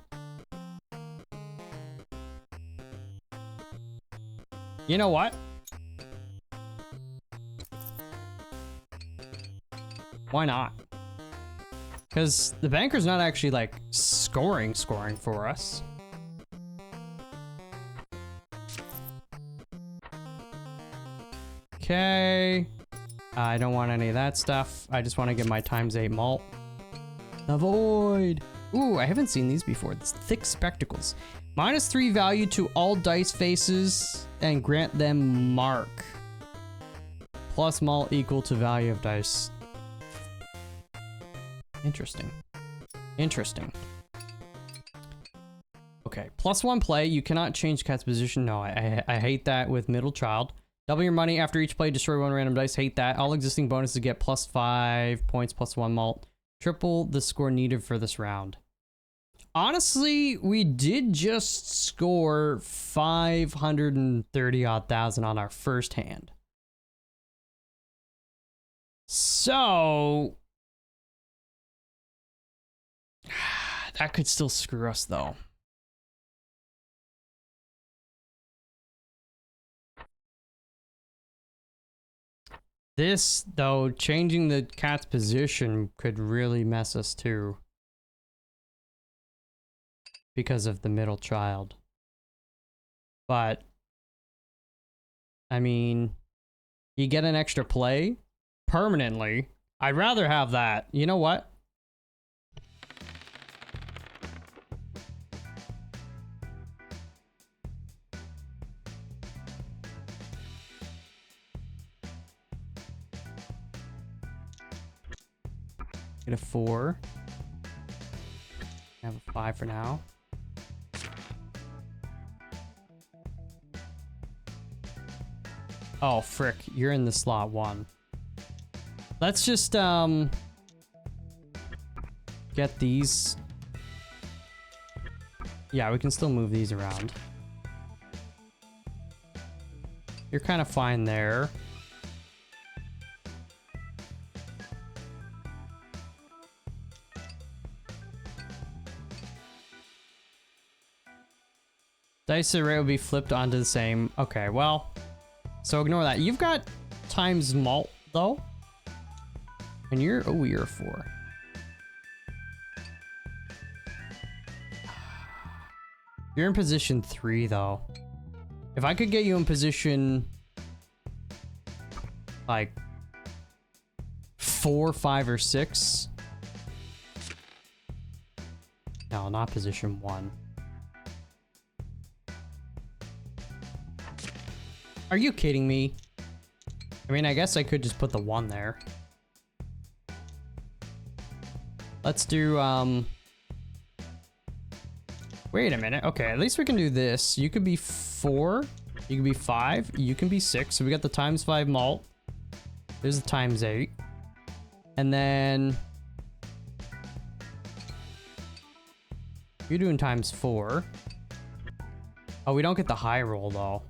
S1: You know what? Why not? Because the banker's not actually like scoring for us. Okay. I don't want any of that stuff. I just want to get my times 8 malt. The void. Ooh, I haven't seen these before. It's thick spectacles. -3 value to all dice faces and grant them mark. Plus malt equal to value of dice. Interesting. Interesting. Okay, +1 play. You cannot change cat's position. No, I hate that with middle child. Double your money after each play. Destroy 1 random dice. Hate that. All existing bonuses get +5 points, +1 malt. Triple the score needed for this round. Honestly, we did just score 530-odd thousand on our first hand. So that could still screw us though. This, though, changing the cat's position could really mess us too. Because of the middle child. But, I mean, you get an extra play permanently. I'd rather have that. You know what? Get a 4. I have a 5 for now. Oh, frick. You're in the slot 1. Let's just, get these. Yeah, we can still move these around. You're kind of fine there. Dice array will be flipped onto the same. Okay, well, so ignore that. You've got times malt though, and you're a 4. You're in position 3 though. If I could get you in position like 4, 5, or 6. No, not position 1. Are you kidding me? I mean, I guess I could just put the 1 there. Let's do, wait a minute. Okay, at least we can do this. You could be 4. You could be 5. You can be 6. So we got the times 5 malt. There's the times 8. And then you're doing times 4. Oh, we don't get the high roll though.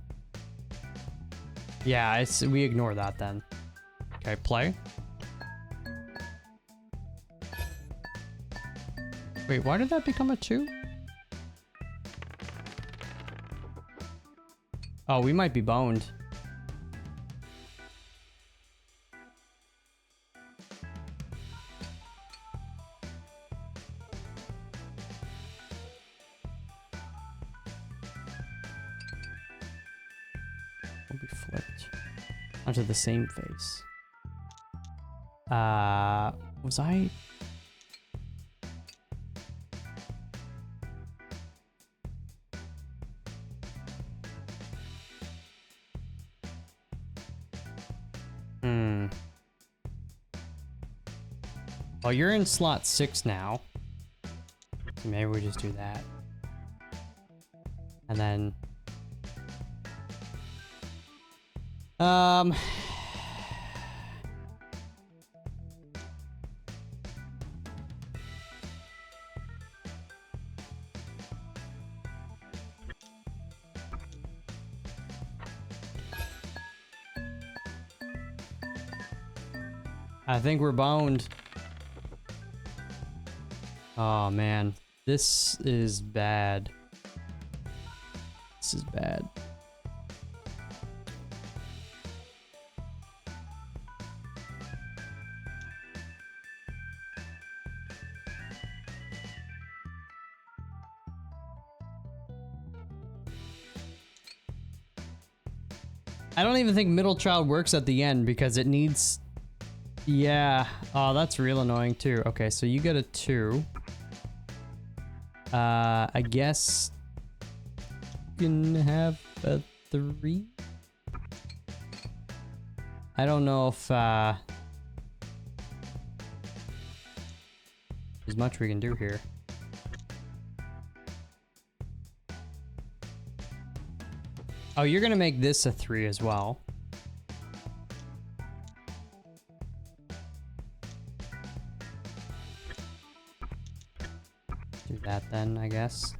S1: Yeah, we ignore that then. Okay, play. Wait, why did that become a 2? Oh, we might be boned. We'll be flipped onto the same face. Was I? Well, you're in slot 6 now. So maybe we just do that. And then... I think we're boned. Oh man, this is bad. This is bad. I don't even think middle child works at the end because it needs... Yeah. Oh, that's real annoying too. Okay, so you get a 2. I guess you can have a 3. I don't know if there's much we can do here. Oh, you're gonna make this a 3 as well. Do that then, I guess.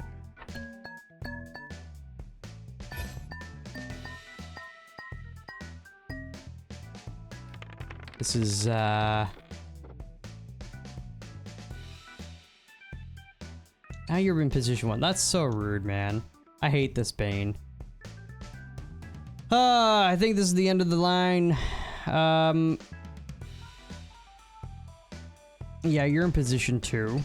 S1: This is, now you're in position 1. That's so rude, man. I hate this Bane. I think this is the end of the line. Yeah, you're in position 2.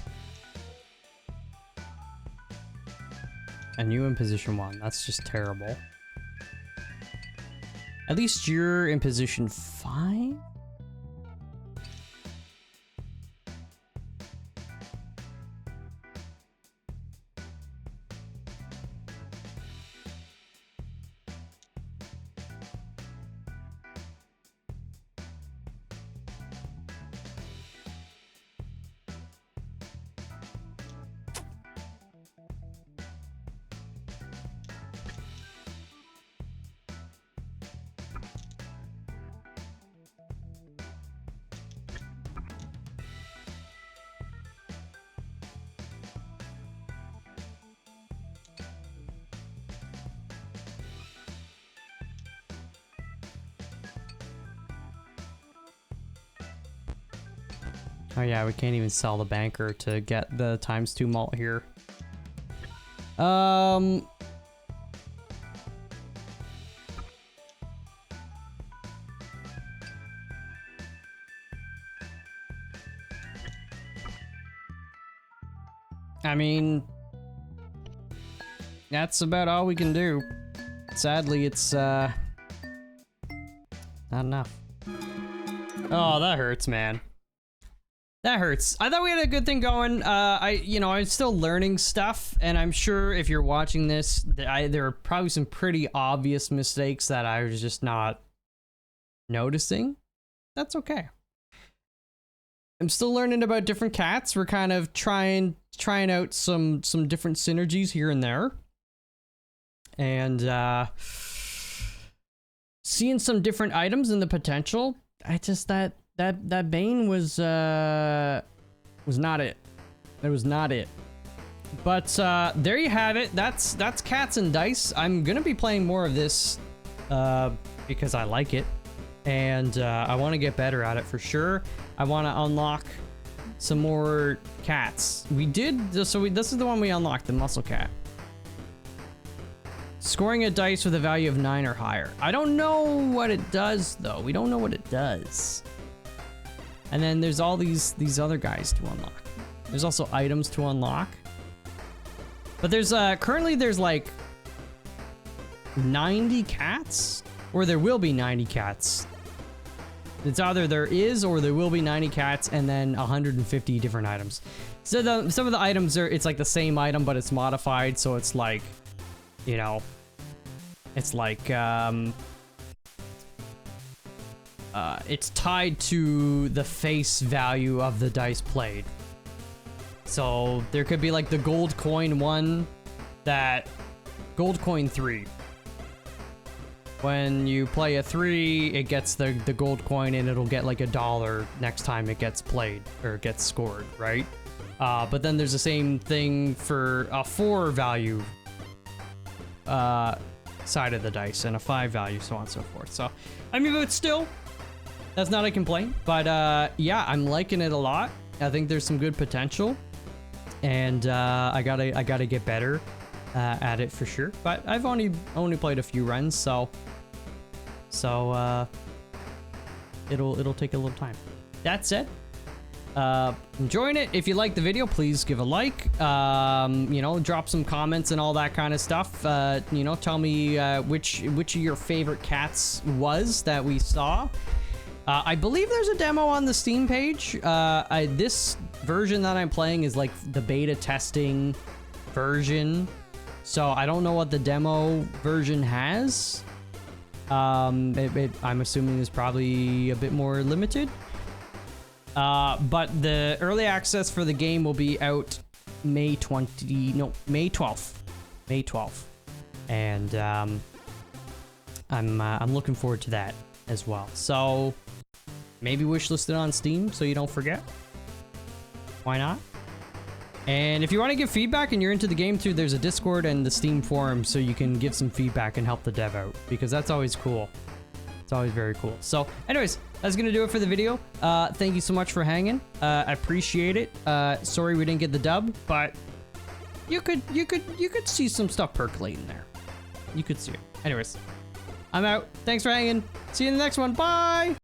S1: And you in position 1. That's just terrible. At least you're in position 5? Oh yeah, we can't even sell the banker to get the ×2 malt here. I mean, that's about all we can do. Sadly, it's not enough. Oh, that hurts, man. That hurts. I thought we had a good thing going. I'm still learning stuff, and I'm sure if you're watching this, there are probably some pretty obvious mistakes that I was just not noticing. That's okay. I'm still learning about different cats. We're kind of trying out some different synergies here and there, and seeing some different items and the potential. I just that Bane was not it. That was not it. But there you have it. That's Cats and Dice. I'm gonna be playing more of this because I like it, and I want to get better at it for sure. I want to unlock some more cats. We did this, so this is the one we unlocked, the muscle cat. Scoring a dice with a value of 9 or higher. I don't know what it does though. We don't know what it does. And then there's all these other guys to unlock. There's also items to unlock. But there's currently there's like 90 cats, or there will be 90 cats. It's either there is or there will be 90 cats and then 150 different items. So some of the items are, it's like the same item, but it's modified. So it's like, you know, it's like, it's tied to the face value of the dice played. So there could be like the gold coin one, that gold coin 3. When you play a 3, it gets the gold coin and it'll get like $1 next time it gets played or gets scored, right? But then there's the same thing for a 4 value side of the dice and a 5 value, so on and so forth. So, I mean, but still, that's not a complaint. But yeah, I'm liking it a lot. I think there's some good potential. And I gotta get better at it for sure. But I've only played a few runs, so it'll take a little time. That said, enjoying it. If you like the video, please give a like. You know, drop some comments and all that kind of stuff. You know, tell me which of your favorite cats was that we saw. I believe there's a demo on the Steam page. This version that I'm playing is like the beta testing version, so I don't know what the demo version has. I'm assuming it's probably a bit more limited. But the early access for the game will be out May 12th. May 12th. And I'm looking forward to that as well. So maybe wishlist it on Steam so you don't forget. Why not? And if you want to give feedback and you're into the game too, there's a Discord and the Steam forum so you can give some feedback and help the dev out, because that's always cool. It's always very cool. So anyways, that's gonna do it for the video. Thank you so much for hanging. I appreciate it. Sorry we didn't get the dub, but you could see some stuff percolating there. You could see it. Anyways, I'm out. Thanks for hanging. See you in the next one. Bye.